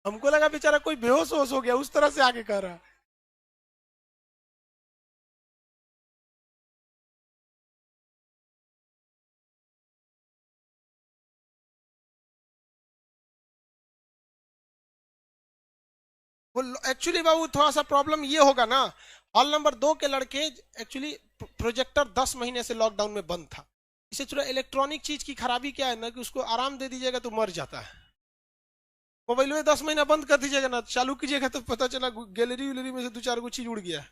हमको लगा बेचारा कोई बेहोश होश हो गया, उस तरह से आगे कर रहा है। वो एक्चुअली बाबू थोड़ा सा प्रॉब्लम ये होगा ना, हॉल नंबर 2 के लड़के एक्चुअली प्रोजेक्टर 10 महीने से लॉकडाउन में बंद था। इसे थोड़ा इलेक्ट्रॉनिक चीज की खराबी क्या है ना, कि उसको आराम दे दीजिएगा तो मर जाता है। मोबाइल में 10 महीना बंद कर दीजिएगा ना, चालू कीजिएगा तो पता चला गैलरी वैलरी में से 2-4 चीज उड़ गया है।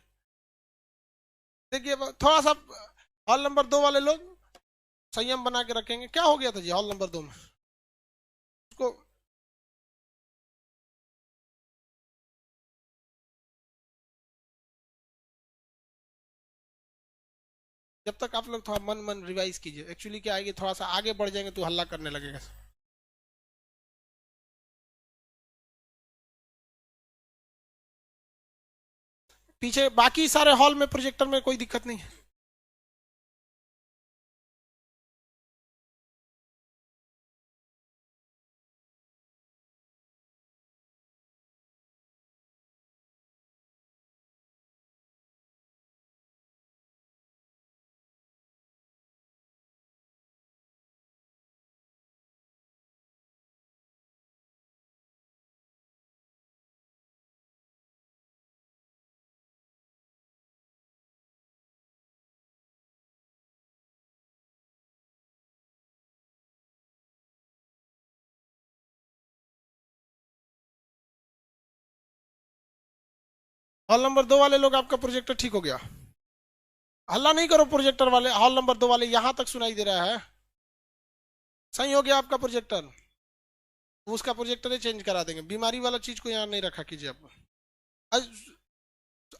देखिए थोड़ा सा हॉल नंबर 2 वाले लोग संयम बना के रखेंगे। क्या हो गया था जी हॉल नंबर 2 में उसको? जब तक आप लोग थोड़ा मन मन रिवाइज कीजिए, एक्चुअली क्या आएगी, थोड़ा सा आगे बढ़ जाएंगे तो हल्ला करने लगेगा। पीछे बाकी सारे हॉल में प्रोजेक्टर में कोई दिक्कत नहीं है। हॉल नंबर 2 वाले लोग आपका प्रोजेक्टर ठीक हो गया। हल्ला नहीं करो प्रोजेक्टर वाले, हॉल नंबर 2 वाले, यहां तक सुनाई दे रहा है। सही हो गया आपका प्रोजेक्टर, उसका प्रोजेक्टर ही चेंज करा देंगे। बीमारी वाला चीज को यहाँ नहीं रखा कीजिए आप।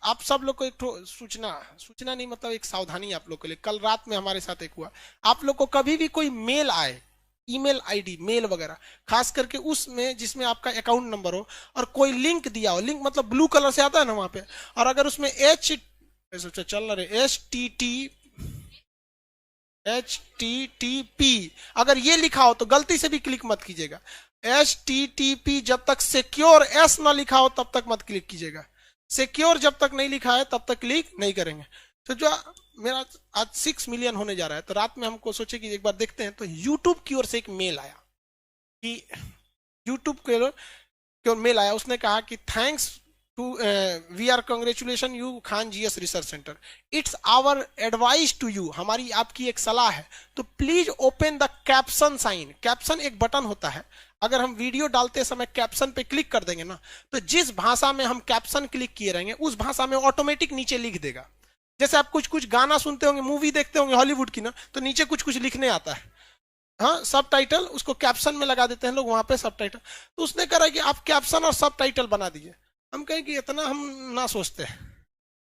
आप सब लोग को एक सूचना, सूचना नहीं मतलब एक सावधानी आप लोग के लिए। कल रात में हमारे साथ एक हुआ, आप लोग को कभी भी कोई मेल आए, ईमेल आईडी मेल वगैरह, खास करके उसमें जिसमें आपका अकाउंट नंबर हो और कोई लिंक दिया हो, लिंक मतलब ब्लू कलर से आता है ना वहां पे, और अगर उसमें चल रहा है HTTP अगर ये लिखा हो तो गलती से भी क्लिक मत कीजिएगा। HTTP जब तक सिक्योर एस ना लिखा हो तब तक मत क्लिक कीजिएगा। सिक्योर जब तक नहीं लिखा है तब तक क्लिक नहीं करेंगे। तो जो मेरा आज 6 मिलियन होने जा रहा है, तो रात में हमको सोचे कि एक बार देखते हैं, तो यूट्यूब की ओर से एक मेल आया कि यूट्यूब की ओर मेल आया, उसने कहा कि thanks to we are congratulation you Khan GS research centre, it's our advice to you, हमारी आपकी एक सलाह है, तो please open the caption sign. Caption एक बटन होता है, अगर हम वीडियो डालते समय कैप्शन पे क्लिक कर देंगे ना, तो जिस भाषा में हम कैप्शन क्लिक किए रहेंगे उस भाषा में ऑटोमेटिक नीचे लिख देगा। जैसे आप कुछ कुछ गाना सुनते होंगे, मूवी देखते होंगे हॉलीवुड की ना, तो नीचे कुछ कुछ लिखने आता है, हाँ सब टाइटल, उसको कैप्शन में लगा देते हैं लोग, वहां पे सब टाइटल। तो उसने कहा कि आप कैप्शन और सब टाइटल बना दीजिए। हम कहें कि इतना हम ना सोचते हैं,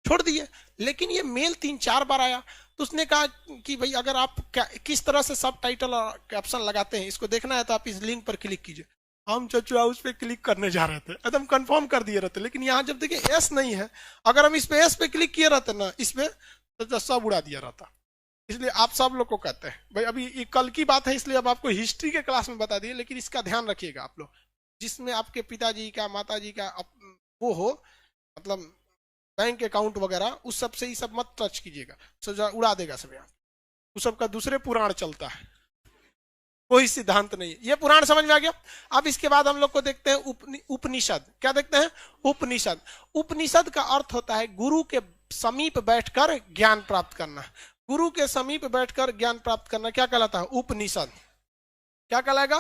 छोड़ दिए। लेकिन ये मेल 3-4 बार आया, तो उसने कहा कि भाई अगर आप किस तरह से सब टाइटल और कैप्शन लगाते हैं इसको देखना है तो आप इस लिंक पर क्लिक कीजिए। हम चचुआ उस पर क्लिक करने जा रहे थे, एकदम कंफर्म कर दिए रहते, लेकिन यहाँ जब देखिए एस नहीं है, अगर हम इस पे एस पे क्लिक किए रहते ना इस पे, तो सब उड़ा दिया रहता। इसलिए आप सब लोग को कहते हैं भाई, अभी ये कल की बात है इसलिए अब आपको हिस्ट्री के क्लास में बता दिए, लेकिन इसका ध्यान रखिएगा आप लोग, जिसमें आपके पिताजी का माताजी का वो हो, मतलब बैंक अकाउंट वगैरह, उस सब से ये सब मत टच कीजिएगा, सजा उड़ा देगा सब। यहाँ उस सब का दूसरे पुराण चलता है, कोई सिद्धांत नहीं है। ये पुराण समझ में आ गया। अब इसके बाद हम लोग को देखते हैं उपनिषद। क्या देखते हैं? उपनिषद। उपनिषद का अर्थ होता है गुरु के समीप बैठकर ज्ञान प्राप्त करना। गुरु के समीप बैठकर ज्ञान प्राप्त करना क्या कहलाता है? उपनिषद। क्या कहलाएगा?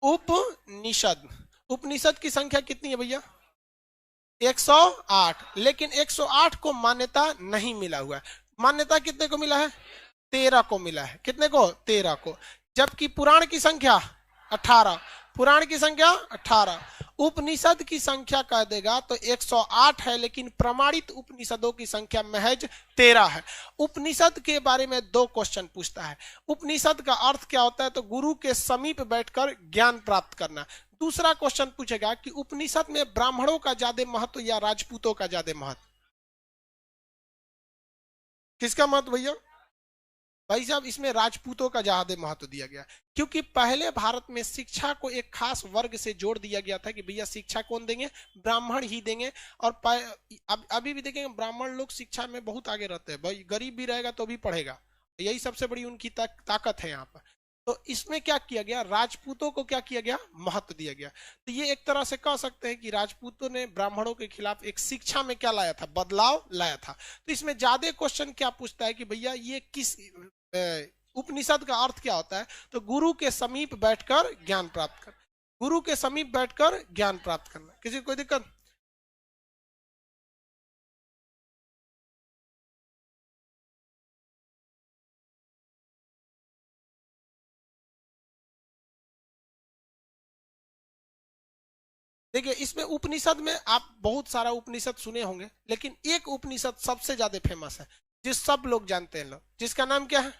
उपनिषद। उपनिषद की संख्या कितनी है भैया? 108। लेकिन 108 को मान्यता नहीं मिला हुआ है। मान्यता कितने को मिला है? 13 को मिला है। कितने को? 13 को। जबकि पुराण की संख्या 18। पुराण की संख्या 18। उपनिषद की संख्या कह देगा तो 108 है, लेकिन प्रमाणित उपनिषदों की संख्या महज 13 है। उपनिषद के बारे में 2 क्वेश्चन पूछता है। उपनिषद का अर्थ क्या होता है? तो गुरु के समीप बैठकर ज्ञान प्राप्त करना। दूसरा क्वेश्चन पूछेगा कि उपनिषद में ब्राह्मणों का ज्यादा महत्व या राजपूतों का ज्यादा महत्व? किसका महत्व भैया? भाई साहब, इसमें राजपूतों का ज्यादा महत्व दिया गया, क्योंकि पहले भारत में शिक्षा को एक खास वर्ग से जोड़ दिया गया था कि भैया शिक्षा कौन देंगे? ब्राह्मण ही देंगे। और अभी भी देखेंगे ब्राह्मण लोग शिक्षा में बहुत आगे रहते हैं। भाई गरीब भी रहेगा तो भी पढ़ेगा, यही सबसे बड़ी उनकी ताकत है यहाँ पर। तो इसमें क्या किया गया? राजपूतों को क्या किया गया? महत्व दिया गया। तो ये एक तरह से कह सकते हैं कि राजपूतों ने ब्राह्मणों के खिलाफ एक शिक्षा में क्या लाया था? बदलाव लाया था। तो इसमें ज्यादा क्वेश्चन क्या पूछता है कि भैया ये किस उपनिषद का अर्थ क्या होता है? तो गुरु के समीप बैठकर ज्ञान प्राप्त कर। गुरु के समीप बैठकर ज्ञान प्राप्त करना। किसी को कोई दिक्कत? देखिए, इसमें उपनिषद में आप बहुत सारा उपनिषद सुने होंगे, लेकिन एक उपनिषद सबसे ज्यादा फेमस है, जिस सब लोग जानते हैं लोग, जिसका नाम क्या है?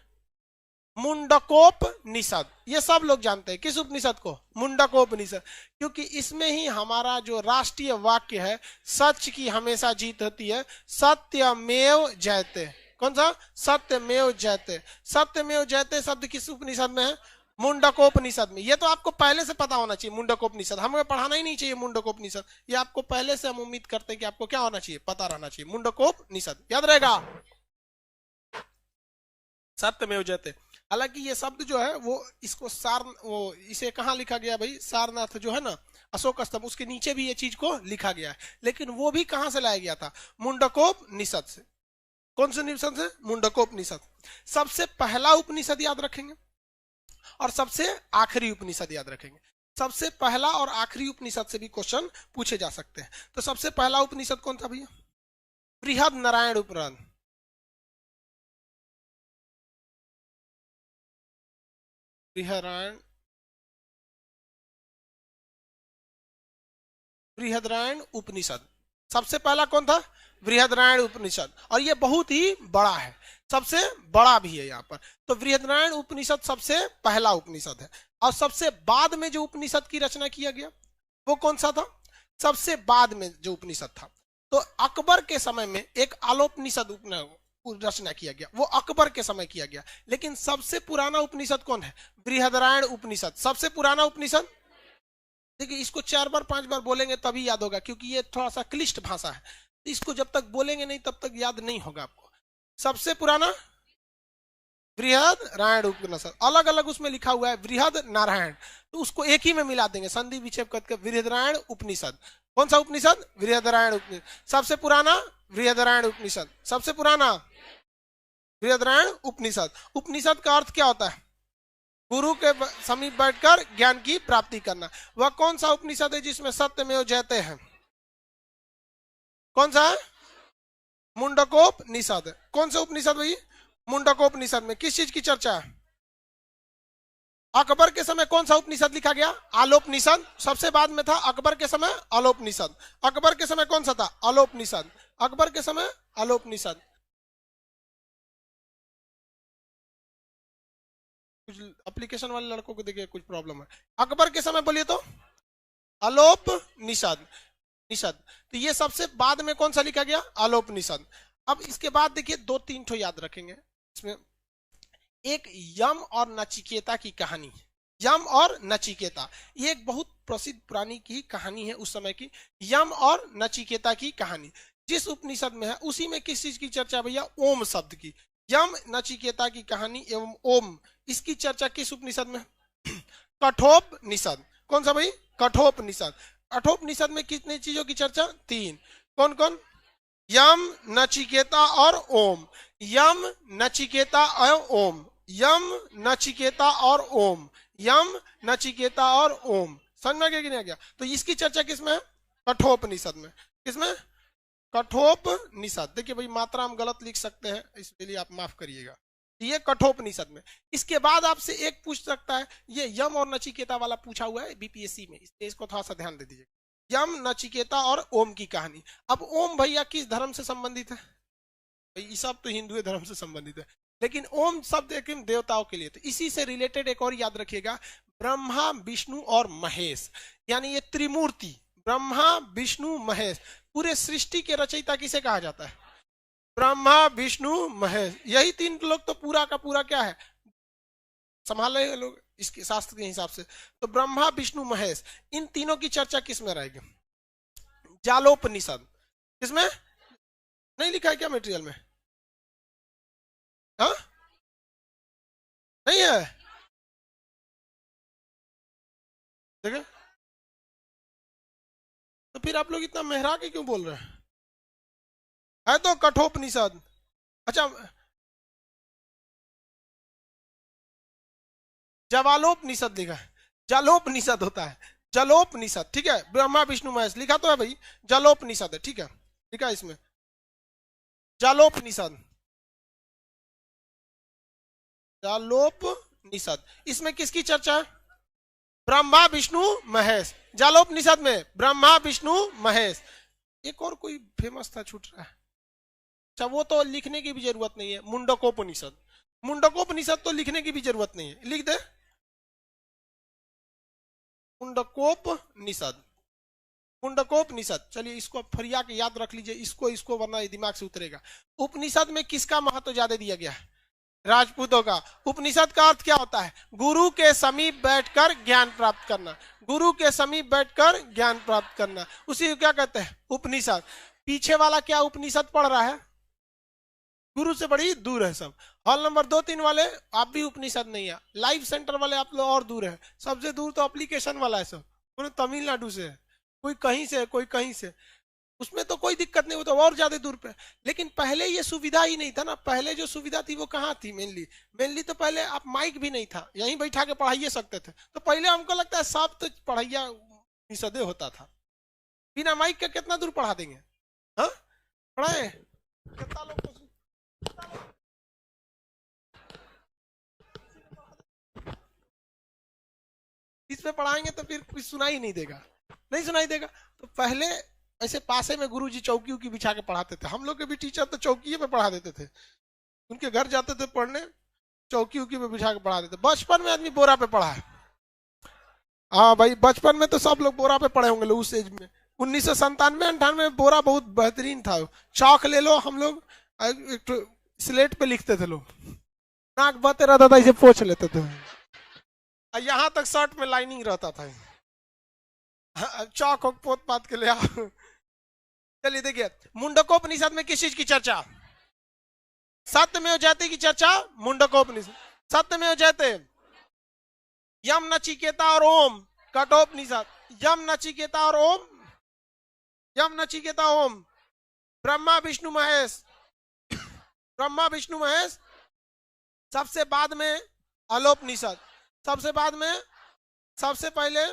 मुंडकोपनिषद। ये सब लोग जानते हैं। किस उपनिषद को? मुंडकोपनिषद। क्योंकि इसमें ही हमारा जो राष्ट्रीय वाक्य है, सच की हमेशा जीत होती है, सत्यमेव जयते। कौन सा? सत्यमेव जयते। सत्यमेव जयते शब्द किस उपनिषद में है? मुंडकोपनिषद में। ये तो आपको पहले से पता होना चाहिए। मुंडकोपनिषद हमें पढ़ाना ही नहीं चाहिए। मुंडकोपनिषद ये आपको पहले से हम उम्मीद करते हैं कि आपको क्या होना चाहिए? पता रहना चाहिए। मुंडकोपनिषद याद रहेगा। सत्यमेव जयते। हालांकि ये शब्द जो है वो इसको इसे कहाँ लिखा गया भाई? सारनाथ जो है ना, अशोक स्तंभ, उसके नीचे भी ये चीज को लिखा गया है। लेकिन वो भी कहां से लाया गया था? मुंडकोपनिषद से। कौन से निषद से? मुंडकोपनिषद। सबसे पहला उपनिषद याद रखेंगे और सबसे आखिरी उपनिषद याद रखेंगे। सबसे पहला और आखिरी उपनिषद से भी क्वेश्चन पूछे जा सकते हैं। तो सबसे पहला उपनिषद कौन था भैया? बृहद नारायण उपनिषद। बृहदारण्यक उपनिषद। सबसे पहला कौन था? बृहदारण्यक उपनिषद। और ये बहुत ही बड़ा है, सबसे बड़ा भी है यहाँ पर। तो बृहदारण्यक उपनिषद सबसे पहला उपनिषद है। और सबसे बाद में जो उपनिषद की रचना किया गया वो कौन सा था? सबसे बाद में जो उपनिषद था, तो अकबर के समय में एक आलोपनिषद रचना किया गया, वो अकबर के समय किया गया। लेकिन सबसे पुराना उपनिषद कौन है? बृहदारण्यक उपनिषद। सबसे पुराना उपनिषद। देखिए, इसको 4 बार 5 बार बोलेंगे तभी याद होगा, क्योंकि ये थोड़ा सा क्लिष्ट भाषा है। इसको जब तक बोलेंगे नहीं तब तक याद नहीं होगा आपको। सबसे पुराना बृहदारण्यक उपनिषद। अलग अलग उसमें लिखा हुआ है बृहद नारायण, तो उसको एक ही में मिला देंगे, संधि विक्षेप करके बृहदारण्यक उपनिषद। कौन सा उपनिषद? बृहदारण्यक उपनिषद। सबसे पुराना बृहदारण्यक उपनिषद। सबसे पुराना बृहदारण्यक उपनिषद। उपनिषद का अर्थ क्या होता है? गुरु के समीप बैठकर ज्ञान की प्राप्ति करना। वह कौन सा उपनिषद है जिसमें सत्यमेव जयते हैं? कौन सा है? मुंडकोपनिषद। कौन सा उपनिषद भाई? मुंडकोपनिषद में किस चीज की चर्चा है? अकबर के समय कौन सा उपनिषद लिखा गया? आलोपनिषद। सबसे बाद में था अकबर के समय आलोपनिषद। अकबर के समय कौन सा था? आलोपनिषद। अकबर के समय आलोपनिषद। कुछ एप्लीकेशन वाले लड़कों को देखिए कुछ प्रॉब्लम है। अकबर के समय बोलिए तो आलोपनिषद। तो ये सबसे बाद में कौन सा लिखा गया? आलोपनिषद। अब इसके बाद देखिए 2-3 ठो याद रखेंगे इसमें। एक यम और नचिकेता की कहानी। यम और नचिकेता ये एक बहुत प्रसिद्ध पुरानी की कहानी है उस समय की। यम और नचिकेता की कहानी जिस उपनिषद में है उसी में किस चीज की चर्चा भैया? ओम शब्द की। यम नचिकेता की कहानी एवं ओम, इसकी चर्चा किस उपनिषद में? कठोपनिषद। कौन सा भाई? कठोपनिषद। कठोपनिषद में कितनी चीजों की चर्चा? 3। कौन कौन? यम, नचिकेता और ओम। यम, नचिकेता और ओम, यम, नचिकेता और ओम, यम, नचिकेता और ओम। समझ में आ गया कि नहीं आ गया? तो इसकी चर्चा किसमें है? कठोपनिषद में। किसमें? कठोपनिषद। देखिए भाई मात्रा हम गलत लिख सकते हैं, इसके लिए आप माफ करिएगा। ये कठोपनिषद में। इसके बाद आपसे एक पूछ सकता है, ये यम और नचिकेता वाला पूछा हुआ है बीपीएससी में, इसलिए इसको थोड़ा सा ध्यान दे दीजिए। यम, नचिकेता और ओम की कहानी। अब ओम भैया किस धर्म से संबंधित है? ये सब तो हिंदू धर्म से संबंधित है, लेकिन ओम शब्द एक देवताओं के लिए। तो इसी से रिलेटेड एक और याद रखिएगा, ब्रह्मा, विष्णु और महेश, यानी ये त्रिमूर्ति ब्रह्मा, विष्णु, महेश। पूरे सृष्टि के रचयिता किसे कहा जाता है? ब्रह्मा, विष्णु, महेश। यही तीन लोग तो पूरा का पूरा क्या है, संभाल रहे लोग इसके शास्त्र के हिसाब से। तो ब्रह्मा, विष्णु, महेश, इन तीनों की चर्चा किसमें रहेगी? जालोपनिषद। किसमें? नहीं लिखा है क्या मटेरियल में? हाँ, नहीं है? देखिए, तो फिर आप लोग इतना मेहरा के क्यों बोल रहे हैं? है तो कठोपनिषद। अच्छा, जवालोपनिषद लिखा है, जलोपनिषद होता है, जलोपनिषद। ठीक है, ब्रह्मा, विष्णु, महेश लिखा तो है भाई, जलोपनिषद है। ठीक है, लिखा है इसमें जलोपनिषद, जलोपनिषद। इसमें किसकी चर्चा है? ब्रह्मा, विष्णु, महेश। जालोपनिषद में ब्रह्मा, विष्णु, महेश। एक और कोई फेमस था, छूट रहा है। अच्छा, वो तो लिखने की भी जरूरत नहीं है, मुंडकोपनिषद। मुंडकोपनिषद तो लिखने की भी जरूरत नहीं है, लिख दे मुंडकोपनिषद, मुंडकोपनिषद। चलिए इसको फरिया के याद रख लीजिए, इसको वरना ये दिमाग से उतरेगा। उपनिषद में किसका महत्व ज्यादा दिया गया है? राजपूतों का। उपनिषद का अर्थ क्या होता है? गुरु के समीप बैठकर ज्ञान प्राप्त करना, गुरु के समीप बैठकर ज्ञान प्राप्त करना, उसी को क्या कहते हैं? उपनिषद। पीछे वाला क्या उपनिषद पढ़ रहा है? गुरु से बड़ी दूर है सब। हॉल नंबर 2-3 वाले आप भी उपनिषद नहीं है, लाइव सेंटर वाले आप लोग और दूर है। सबसे दूर तो एप्लीकेशन वाला है, सब तमिलनाडु से है, कोई कहीं से है, कोई कहीं से। उसमें तो कोई दिक्कत नहीं, वो तो और ज्यादा दूर पे। लेकिन पहले ये सुविधा ही नहीं था ना। पहले जो सुविधा थी वो कहाँ थी? मेनली तो पहले आप माइक भी नहीं था, यहीं बैठा के पढ़ाइए सकते थे। तो पहले हमको लगता है सब तो पढ़ाइया निषदे होता था, बिना माइक के कितना दूर पढ़ा देंगे? हाँ, पढ़ाए कितना लोग को इस पे पढ़ाएंगे तो फिर कुछ सुनाई नहीं देगा, नहीं सुनाई देगा। तो पहले ऐसे पासे में गुरुजी चौकी उकी बिछा के पढ़ाते थे। हम लोग के भी टीचर तो चौकी पे पढ़ा देते थे, उनके घर जाते थे पढ़ने, चौकी उकी पे बिछा के पढ़ा देते। बचपन में आदमी बोरा पे पढ़ा है। हाँ भाई, बचपन में तो सब लोग बोरा पे पढ़े होंगे लोग उस एज में। 1997-98 बोरा बहुत बेहतरीन था। चौक ले लो, हम लोग एक स्लेट पे लिखते थे लोग, नाक बहते रहता था, इसे पोंछ लेते थे। यहाँ तक शर्ट में लाइनिंग रहता था। चौक पोत पात के ले आओ। चलिए देखिए, मुंडकोपनिषद में किस चीज की चर्चा? सत्यमेव जयते की चर्चा मुंडकोपनिषद। सत्यमेव जयते, यम, नचिकेता और ओम। कठोपनिषद, यम, नचिकेता और ओम, यम, नचिकेता, ओम। ब्रह्मा, विष्णु, महेश, ब्रह्मा, विष्णु, महेश। सबसे बाद में अलोपनिषद, सबसे बाद में, सबसे पहले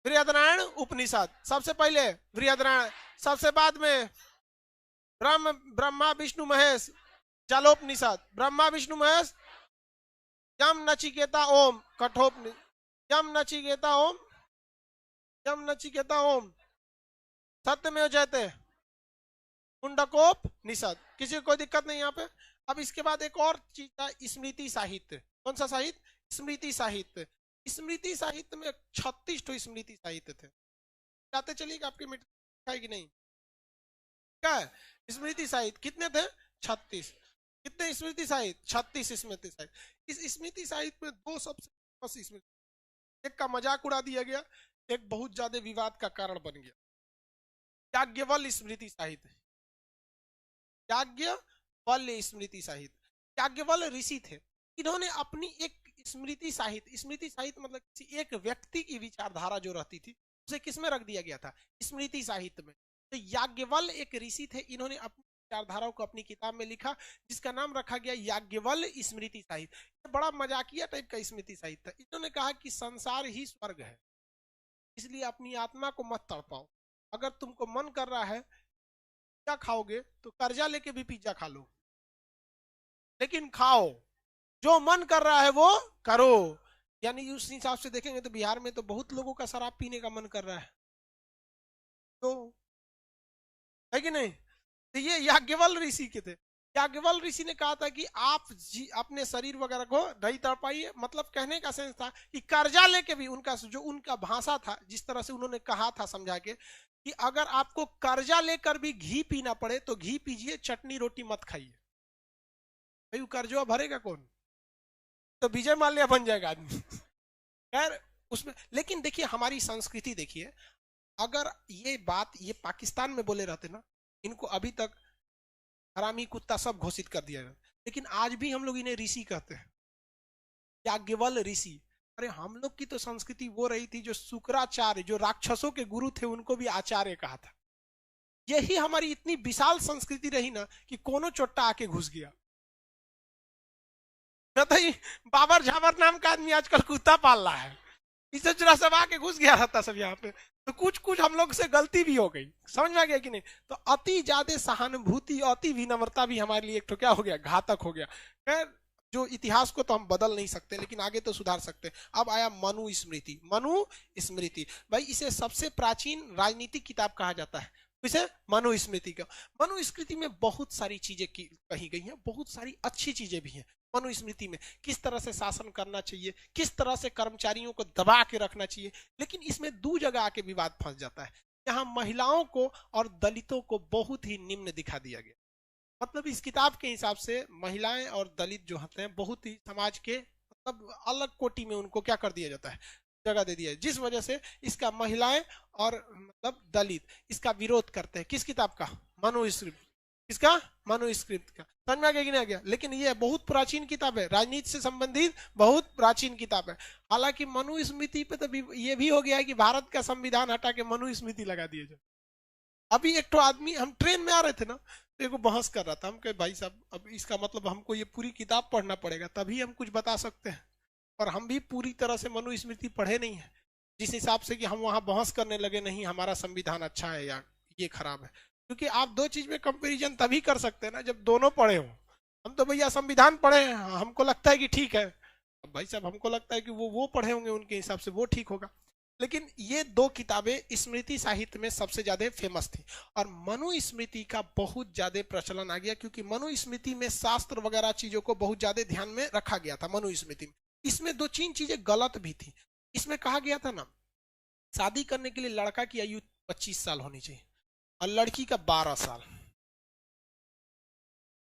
बृहदनारायण उपनिषद, सबसे पहले बृहदनारायण, सबसे बाद में ब्रह्मा, विष्णु, महेश, जालोपनिषद। ब्रह्मा, विष्णु, महेश, यम, नचिकेता, ओम। कठोपनिषद, यम, नचिकेता, ओम, यम, नचिकेता, ओम। सत्यमेव जयते, मुंडकोपनिषद। किसी को कोई दिक्कत नहीं यहाँ पे? अब इसके बाद एक और चीज था, स्मृति साहित्य। कौन सा साहित्य? स्मृति साहित्य। स्मृति साहित्य में 36 तो स्मृति साहित्य थे। जाते चलिए आपके मिट है कि नहीं? क्या है स्मृति साहित्य? कितने थे? 36। कितने स्मृति साहित्य? 36 स्मृति साहित्य। इस स्मृति साहित्य में दो सबसे फेमस स्मृति, एक का मजाक उड़ा दिया गया, एक बहुत ज्यादा विवाद का कारण बन गया। याज्ञवल्क्य स्मृति साहित्य, याज्ञवल्क्य स्मृति साहित्य। याज्ञवल्क्य ऋषि थे, इन्होंने अपनी एक स्मृति साहित्य, स्मृति साहित्य मतलब किसी एक व्यक्ति की विचारधारा जो रहती थी उसे किसमें रख दिया गया था? स्मृति साहित्य में। तो याज्ञवल्क्य एक ऋषि थे, इन्होंने अपनी विचारधाराओं को अपनी किताब में लिखा, जिसका नाम रखा गया याज्ञवल्क्य स्मृति साहित्य। बड़ा मजाकिया टाइप का स्मृति साहित्य था। इन्होंने कहा कि संसार ही स्वर्ग है, इसलिए अपनी आत्मा को मत तड़पाओ। अगर तुमको मन कर रहा है पिज्जा खाओगे तो कर्जा लेके भी पिज्जा खा लो, लेकिन खाओ, जो मन कर रहा है वो करो। यानी उस हिसाब से देखेंगे तो बिहार में तो बहुत लोगों का शराब पीने का मन कर रहा है, तो है कि नहीं। तो ये याज्ञवल्क्य ऋषि के थे। याज्ञवल्क्य ऋषि ने कहा था कि आप अपने शरीर वगैरह को नहीं तड़पाइए। मतलब कहने का सेंस था कि कर्जा लेके भी, उनका जो उनका भाषा था, जिस तरह से उन्होंने कहा था समझा के, कि अगर आपको कर्जा लेकर भी घी पीना पड़े तो घी पीजिए, चटनी रोटी मत खाइए। भाई वो कर्जा भरेगा कौन, तो विजय माल्या बन जाएगा आदमी। खैर उसमें, लेकिन देखिए हमारी संस्कृति देखिए, अगर ये बात ये पाकिस्तान में बोले रहते ना, इनको अभी तक हरामी कुत्ता सब घोषित कर दिया जाता, लेकिन आज भी हम लोग इन्हें ऋषि कहते हैं, याज्ञवल्क्य ऋषि। अरे हम लोग की तो संस्कृति वो रही थी, जो शुक्राचार्य, जो राक्षसों के गुरु थे, उनको भी आचार्य कहा था। यही हमारी इतनी विशाल संस्कृति रही ना कि कोनो चोट्टा आके घुस गया। बाबर झाबर नाम का आदमी आजकल कुत्ता पाल रहा है, इसे चुरा सब आके घुस गया रहता सब यहाँ पे। तो कुछ कुछ हम लोग से गलती भी हो गई, समझ में आ गया कि नहीं। तो अति ज्यादा सहानुभूति, अति विनम्रता भी हमारे लिए एक तो क्या हो गया, घातक हो गया। खैर जो इतिहास को तो हम बदल नहीं सकते, लेकिन आगे तो सुधार सकते। अब आया मनु स्मृति। मनु स्मृति भाई, इसे सबसे प्राचीन राजनीतिक किताब कहा जाता है, इसे मनु स्मृति का। मनु स्मृति में बहुत सारी चीजें कही गई हैं, बहुत सारी अच्छी चीजें भी हैं। मनु स्मृति में किस तरह से शासन करना चाहिए, किस तरह से कर्मचारियों को दबा के रखना चाहिए। लेकिन इसमें दो जगह आके विवाद फंस जाता है। यहाँ महिलाओं को और दलितों को बहुत ही निम्न दिखा दिया गया। मतलब इस किताब के हिसाब से महिलाएं और दलित जो होते हैं, बहुत ही समाज के मतलब अलग कोटि में उनको क्या कर दिया जाता है, जगह दे दिया है। जिस वजह से इसका महिलाएं और मतलब दलित इसका विरोध करते हैं। किस किताब का, मनुस्क्रिप्ट। इसका मनुस्क्रिप्ट का, समझ में आ गया कि नहीं आ गया। लेकिन ये बहुत प्राचीन किताब है, राजनीति से संबंधित बहुत प्राचीन किताब है। हालांकि मनुस्मृति पे तो ये भी हो गया है कि भारत का संविधान हटा के मनुस्मृति लगा दिए जाए। अभी एक तो आदमी, हम ट्रेन में आ रहे थे ना, तो एक बहस कर रहा था, हम कहे भाई साहब अब इसका मतलब हमको ये पूरी किताब पढ़ना पड़ेगा तभी हम कुछ बता सकते हैं, और हम भी पूरी तरह से मनुस्मृति पढ़े नहीं है, जिस हिसाब से कि हम वहां बहस करने लगे नहीं हमारा संविधान अच्छा है या ये खराब है। क्योंकि आप दो चीज में कंपैरिजन तभी कर सकते हैं ना जब दोनों पढ़े हो। हम तो भैया संविधान पढ़े हैं, हमको लगता है कि ठीक है, अब भाई साहब हमको लगता है कि वो पढ़े होंगे, उनके हिसाब से वो ठीक होगा। लेकिन ये दो किताबें स्मृति साहित्य में सबसे ज्यादा फेमस थी, और मनुस्मृति का बहुत ज्यादा प्रचलन आ गया, क्योंकि मनुस्मृति में शास्त्र वगैरह चीजों को बहुत ज्यादा ध्यान में रखा गया था। मनुस्मृति में इसमें दो तीन चीजें गलत भी थी। इसमें कहा गया था ना, शादी करने के लिए लड़का की आयु 25 साल होनी चाहिए और लड़की का 12 साल।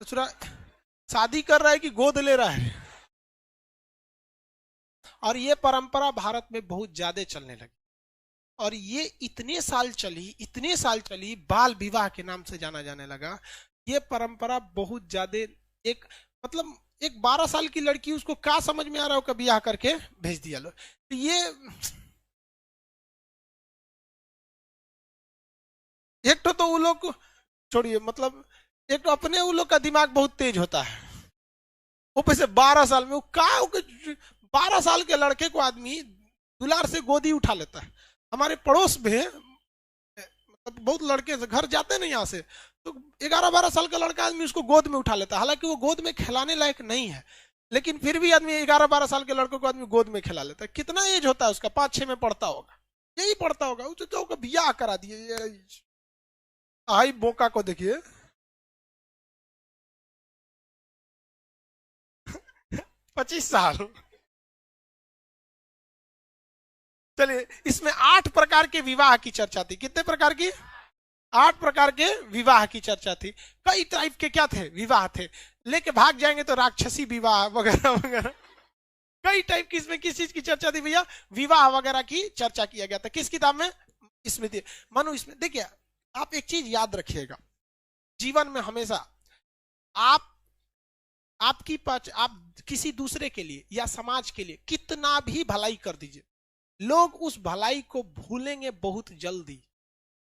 दूसरा, शादी कर रहा है कि गोद ले रहा है। और ये परंपरा भारत में बहुत ज्यादा चलने लगी, और ये इतने साल चली, बाल विवाह के नाम से जाना जाने लगा। ये परंपरा बहुत ज्यादा, एक मतलब एक 12 साल की लड़की, उसको क्या समझ में आ रहा हो, कभी ब्याह करके भेज दिया लो। तो ये एक तो वो लोग छोड़िए, मतलब एक तो अपने वो लोग का दिमाग बहुत तेज होता है, ऊपर से 12 साल में वो क्या, 12 साल के लड़के को आदमी दुलार से गोदी उठा लेता है। हमारे पड़ोस में मतलब बहुत लड़के घर जाते हैं ना यहाँ से, तो 11-12 साल का लड़का आदमी उसको गोद में उठा लेता है। हालांकि वो गोद में खिलाने लायक नहीं है, लेकिन फिर भी आदमी 11-12 साल के लड़कों को आदमी गोद में खिला लेता है। कितना एज होता है उसका, 5-6 में पढ़ता होगा, यही पढ़ता होगा। उसे तो ब्याह करा दिए। आई बोका को देखिए 25 साल। चलिए, इसमें 8 प्रकार के विवाह की चर्चा थी। कितने प्रकार की? 8 प्रकार के विवाह की चर्चा थी। कई टाइप के क्या थे, विवाह थे। लेके भाग जाएंगे तो राक्षसी विवाह वगैरह वगैरह, कई टाइप की। इसमें किस चीज की चर्चा थी भैया? विवाह वगैरह की चर्चा किया गया था। किस किताब में? स्मृति मनु। इसमें देखिए, आप एक चीज याद रखिएगा, जीवन में हमेशा आप किसी दूसरे के लिए या समाज के लिए कितना भी भलाई कर दीजिए, लोग उस भलाई को भूलेंगे बहुत जल्दी,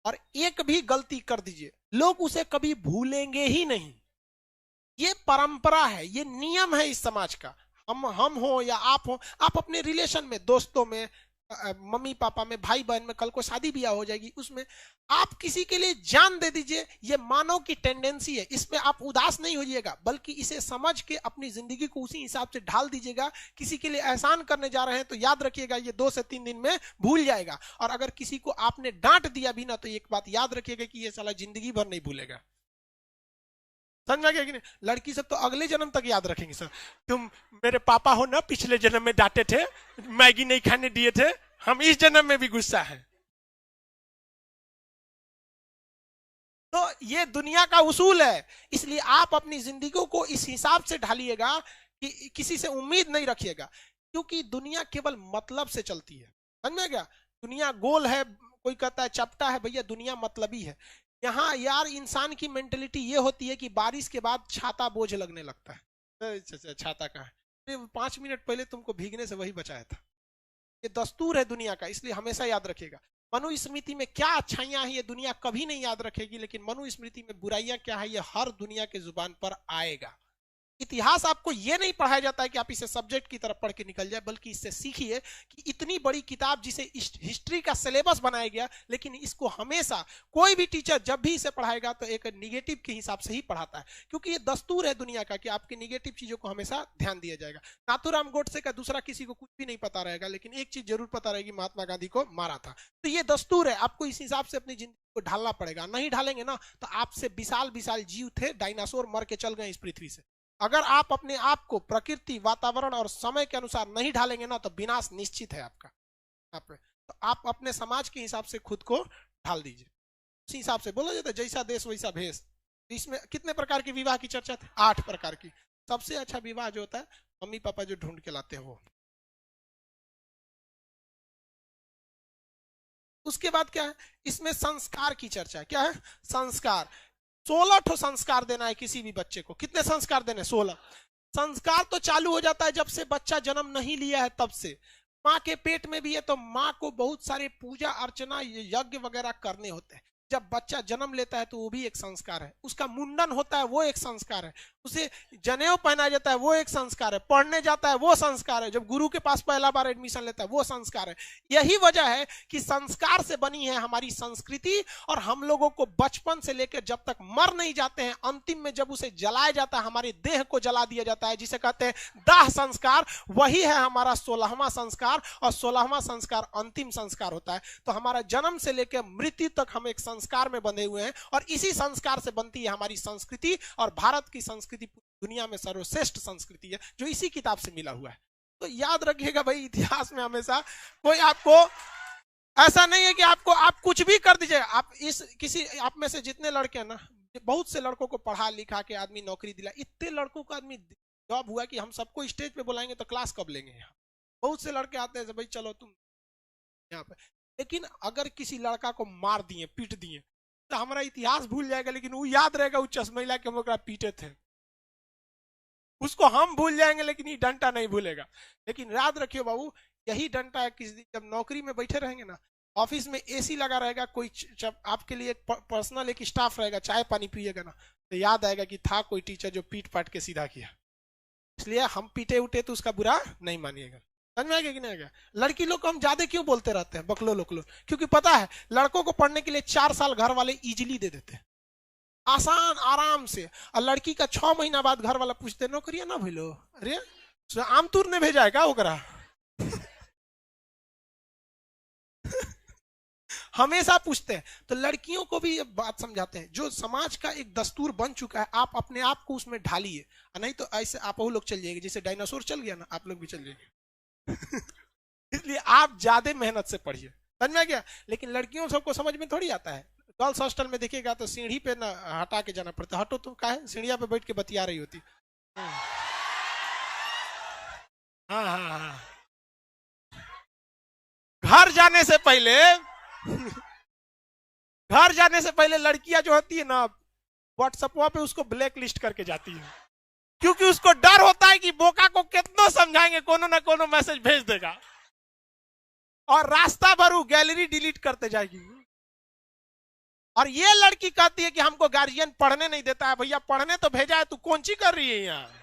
और एक भी गलती कर दीजिए, लोग उसे कभी भूलेंगे ही नहीं। ये परंपरा है, ये नियम है इस समाज का। हम हो या आप हो, आप अपने रिलेशन में, दोस्तों में, मम्मी पापा में, भाई बहन में, कल को शादी ब्याह हो जाएगी, उसमें आप किसी के लिए जान दे दीजिए। ये मानव की टेंडेंसी है, इसमें आप उदास नहीं होइएगा, बल्कि इसे समझ के अपनी जिंदगी को उसी हिसाब से ढाल दीजिएगा। किसी के लिए एहसान करने जा रहे हैं तो याद रखिएगा ये 2 से 3 दिन में भूल जाएगा। और अगर किसी को आपने डांट दिया भी ना, तो एक बात याद रखिएगा कि ये साला जिंदगी भर नहीं भूलेगा। समझ गया कि नहीं? लड़की सब तो अगले जन्म तक याद रखेंगे। सर तुम मेरे पापा हो ना, पिछले जन्म में डांटे थे, मैगी नहीं खाने दिए थे, हम इस जन्म में भी गुस्सा है। तो ये दुनिया का उसूल है। इसलिए आप अपनी जिंदगी को इस हिसाब से ढालिएगा कि किसी से उम्मीद नहीं रखिएगा, क्योंकि दुनिया केवल मतलब से चलती है। समझ में गया? दुनिया गोल है, कोई कहता है चपटा है, भैया दुनिया मतलबी है। यहाँ यार इंसान की मेंटेलिटी ये होती है कि बारिश के बाद छाता बोझ लगने लगता है। छाता कहाँ है? 5 मिनट पहले तुमको भीगने से वही बचाया था। ये दस्तूर है दुनिया का, इसलिए हमेशा याद रखिएगा। मनुस्मृति में क्या अच्छाइयां हैं ये दुनिया कभी नहीं याद रखेगी, लेकिन मनुस्मृति में बुराइयां क्या है ये हर दुनिया के जुबान पर आएगा। इतिहास आपको ये नहीं पढ़ाया जाता है कि आप इसे सब्जेक्ट की तरफ पढ़ के निकल जाए, बल्कि इससे सीखिए कि इतनी बड़ी किताब जिसे हिस्ट्री का सिलेबस बनाया गया, लेकिन इसको हमेशा कोई भी टीचर जब भी इसे पढ़ाएगा तो एक निगेटिव के हिसाब से ही पढ़ाता है, क्योंकि ये दस्तूर है दुनिया का कि आपकी निगेटिव चीजों को हमेशा ध्यान दिया जाएगा। नाथूराम गोडसे का दूसरा किसी को कुछ भी नहीं पता रहेगा, लेकिन एक चीज जरूर पता रहेगी, महात्मा गांधी को मारा था। तो ये दस्तूर है, आपको इस हिसाब से अपनी जिंदगी को ढालना पड़ेगा। नहीं ढालेंगे ना तो आपसे विशाल विशाल जीव थे, डायनासोर मर के चल गए इस पृथ्वी से। अगर आप अपने आप को प्रकृति, वातावरण और समय के अनुसार नहीं ढालेंगे ना तो विनाश निश्चित है आपका। तो आप अपने समाज के हिसाब से खुद को ढाल दीजिए। उसी हिसाब से बोला जाता है जैसा देश वैसा भेष। इसमें कितने प्रकार की विवाह की चर्चा थी? 8 प्रकार की। सबसे अच्छा विवाह जो होता है मम्मी पापा जो ढूंढ के लाते हैं वो। उसके बाद क्या है इसमें? संस्कार की चर्चा। क्या है? संस्कार। 16 ठो संस्कार देना है किसी भी बच्चे को। कितने संस्कार देने? 16 संस्कार। तो चालू हो जाता है जब से बच्चा जन्म नहीं लिया है तब से। माँ के पेट में भी है तो माँ को बहुत सारे पूजा अर्चना यज्ञ वगैरह करने होते हैं। जब बच्चा जन्म लेता है तो वो भी एक संस्कार है। उसका मुंडन होता है वो एक संस्कार है। उसे जनेऊ पहनाया जाता है वो एक संस्कार है। पढ़ने जाता है वो संस्कार है। जब गुरु के पास पहला बार एडमिशन लेता है वो संस्कार है। यही वजह है कि संस्कार से बनी है हमारी संस्कृति। और हम लोगों को बचपन से लेकर जब तक मर नहीं जाते हैं, अंतिम में जब उसे जलाया जाता है, हमारे देह को जला दिया जाता है, जिसे कहते हैं दाह संस्कार, वही है हमारा 16वां संस्कार। और 16वां संस्कार अंतिम संस्कार होता है। तो हमारा जन्म से लेकर मृत्यु तक हम एक संस्कार में बंधे हुए हैं, और इसी संस्कार से बनती है हमारी संस्कृति। और भारत की संस्कृति दुनिया में सर्वश्रेष्ठ संस्कृति है, जो इसी किताब से मिला हुआ है। तो याद रखिएगा भाई, इतिहास में हमेशा कोई आपको ऐसा नहीं है कि आपको आप कुछ भी कर दीजिए। आप इस किसी आप में से जितने लड़के हैं ना, बहुत से लड़कों को पढ़ा लिखा के आदमी नौकरी दिला, इतने लड़कों का आदमी जॉब हुआ कि हम सबको स्टेज पे बुलाएंगे तो क्लास कब लेंगे यहाँ। बहुत से लड़के आते हैं भाई चलो तुम यहाँ पे, लेकिन अगर किसी लड़का को मार दिए, पीट दिए, तो हमारा इतिहास भूल जाएगा, लेकिन वो याद रहेगा वो चश्मैला के हम ओकरा पीटे थे। उसको हम भूल जाएंगे लेकिन ये डंटा नहीं भूलेगा। लेकिन याद रखियो बाबू, यही डंटा है किस दिन जब नौकरी में बैठे रहेंगे ना, ऑफिस में एसी लगा रहेगा, कोई जब आपके लिए पर्सनल एक स्टाफ रहेगा, चाय पानी पिएगा ना, तो याद आएगा कि था कोई टीचर जो पीट पाट के सीधा किया। इसलिए हम पीटे उठे तो उसका बुरा नहीं मानिएगा। समझ में आएगा कि नहीं आएगा? लड़की लोग को हम ज्यादा क्यों बोलते रहते हैं बकलो लोकलो? क्योंकि पता है लड़कों को पढ़ने के लिए 4 साल घर वाले इजिली दे देते हैं, आसान आराम से। और लड़की का 6 महीना बाद घर वाला पूछते नौकरिया ना भइलो, अरे आमतूर ने भेजा है का ओकरा? हमेशा पूछते हैं। तो लड़कियों को भी ये बात समझाते हैं, जो समाज का एक दस्तूर बन चुका है, आप अपने आप को उसमें ढालिए, नहीं तो ऐसे आप लोग चल जाएंगे। जैसे डायनासोर चल गया ना, आप लोग भी चल जाएंगे। इसलिए आप ज्यादा मेहनत से पढ़िए। समझ में आ गया? लेकिन लड़कियों सबको समझ में थोड़ी आता है। गर्ल्स हॉस्टल में देखिएगा तो सीढ़ी पे ना हटा के जाना पड़ता। हटो तो का है, सीढ़िया पे बैठ के बतिया रही होती। हाँ हाँ हाँ। घर जाने से पहले घर जाने से पहले लड़कियां जो होती है ना, व्हाट्सएप पे उसको ब्लैक लिस्ट करके जाती है, क्योंकि उसको डर होता है कि बोका को कितना समझाएंगे, कोनो ना कोनो मैसेज भेज देगा, और रास्ता भर वो गैलरी डिलीट करते जाएगी। और ये लड़की कहती है कि हमको गार्जियन पढ़ने नहीं देता है। भैया पढ़ने तो भेजा है, तू कौन सी कर रही है यहाँ?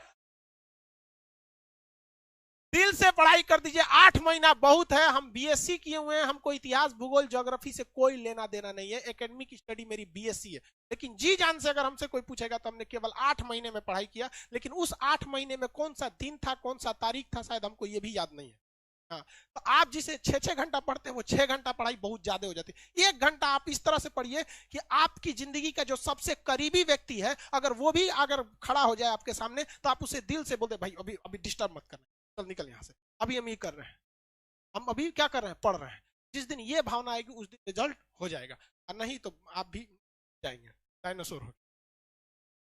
दिल से पढ़ाई कर दीजिए, 8 महीना बहुत है। हम बीएससी किए हुए हैं, हमको इतिहास भूगोल ज्योग्राफी से कोई लेना देना नहीं है। एकेडमिक स्टडी मेरी बीएससी है, लेकिन जी जान से अगर हमसे कोई पूछेगा तो हमने केवल 8 महीने में पढ़ाई किया। लेकिन उस 8 महीने में कौन सा दिन था, कौन सा तारीख था, शायद हमको ये भी याद नहीं है। हाँ, तो आप जिसे 6-6 घंटा पढ़ते हैं वो 6 घंटा पढ़ाई बहुत ज्यादा हो जाती है। 1 घंटा आप इस तरह से पढ़िए कि आपकी जिंदगी का जो सबसे करीबी व्यक्ति है, अगर वो भी अगर खड़ा हो जाए आपके सामने, तो आप उसे दिल से बोलते भाई अभी अभी डिस्टर्ब मत करना, चल निकल यहाँ से, अभी हम ये कर रहे हैं, हम अभी क्या कर रहे हैं, पढ़ रहे हैं। जिस दिन ये भावना आएगी उस दिन रिजल्ट हो जाएगा, और नहीं तो आप भी जाएंगे डायनासोर हो।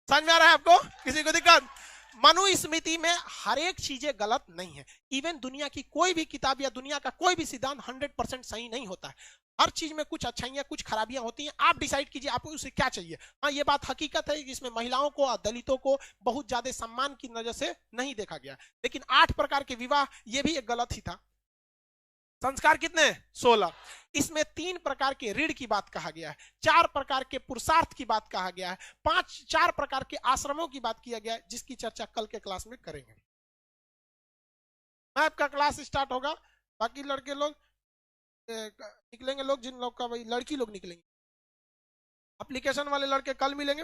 समझ में आ रहा है आपको? किसी को दिक्कत? मनुस्मृति में हर एक चीजें गलत नहीं है। इवन दुनिया की कोई भी किताब या दुनिया का कोई भी सिद्धांत 100% सही नहीं होता है। हर चीज में कुछ अच्छाइयां कुछ खराबियां होती हैं। आप डिसाइड कीजिए आपको उसे क्या चाहिए। हाँ, ये बात हकीकत है, इसमें महिलाओं को और दलितों को बहुत ज्यादा सम्मान की नजर से नहीं देखा गया। लेकिन 8 प्रकार के विवाह, ये भी एक गलत ही था। संस्कार कितने? 16। इसमें 3 प्रकार के ऋण की बात कहा गया है, 4 प्रकार के पुरुषार्थ की बात कहा गया है, 4 प्रकार के आश्रमों की बात किया गया है, जिसकी चर्चा कल के क्लास में करेंगे। आपका क्लास स्टार्ट होगा, बाकी लड़के लोग निकलेंगे, लोग जिन लोग का भाई लड़की लोग निकलेंगे। एप्लीकेशन वाले लड़के कल मिलेंगे।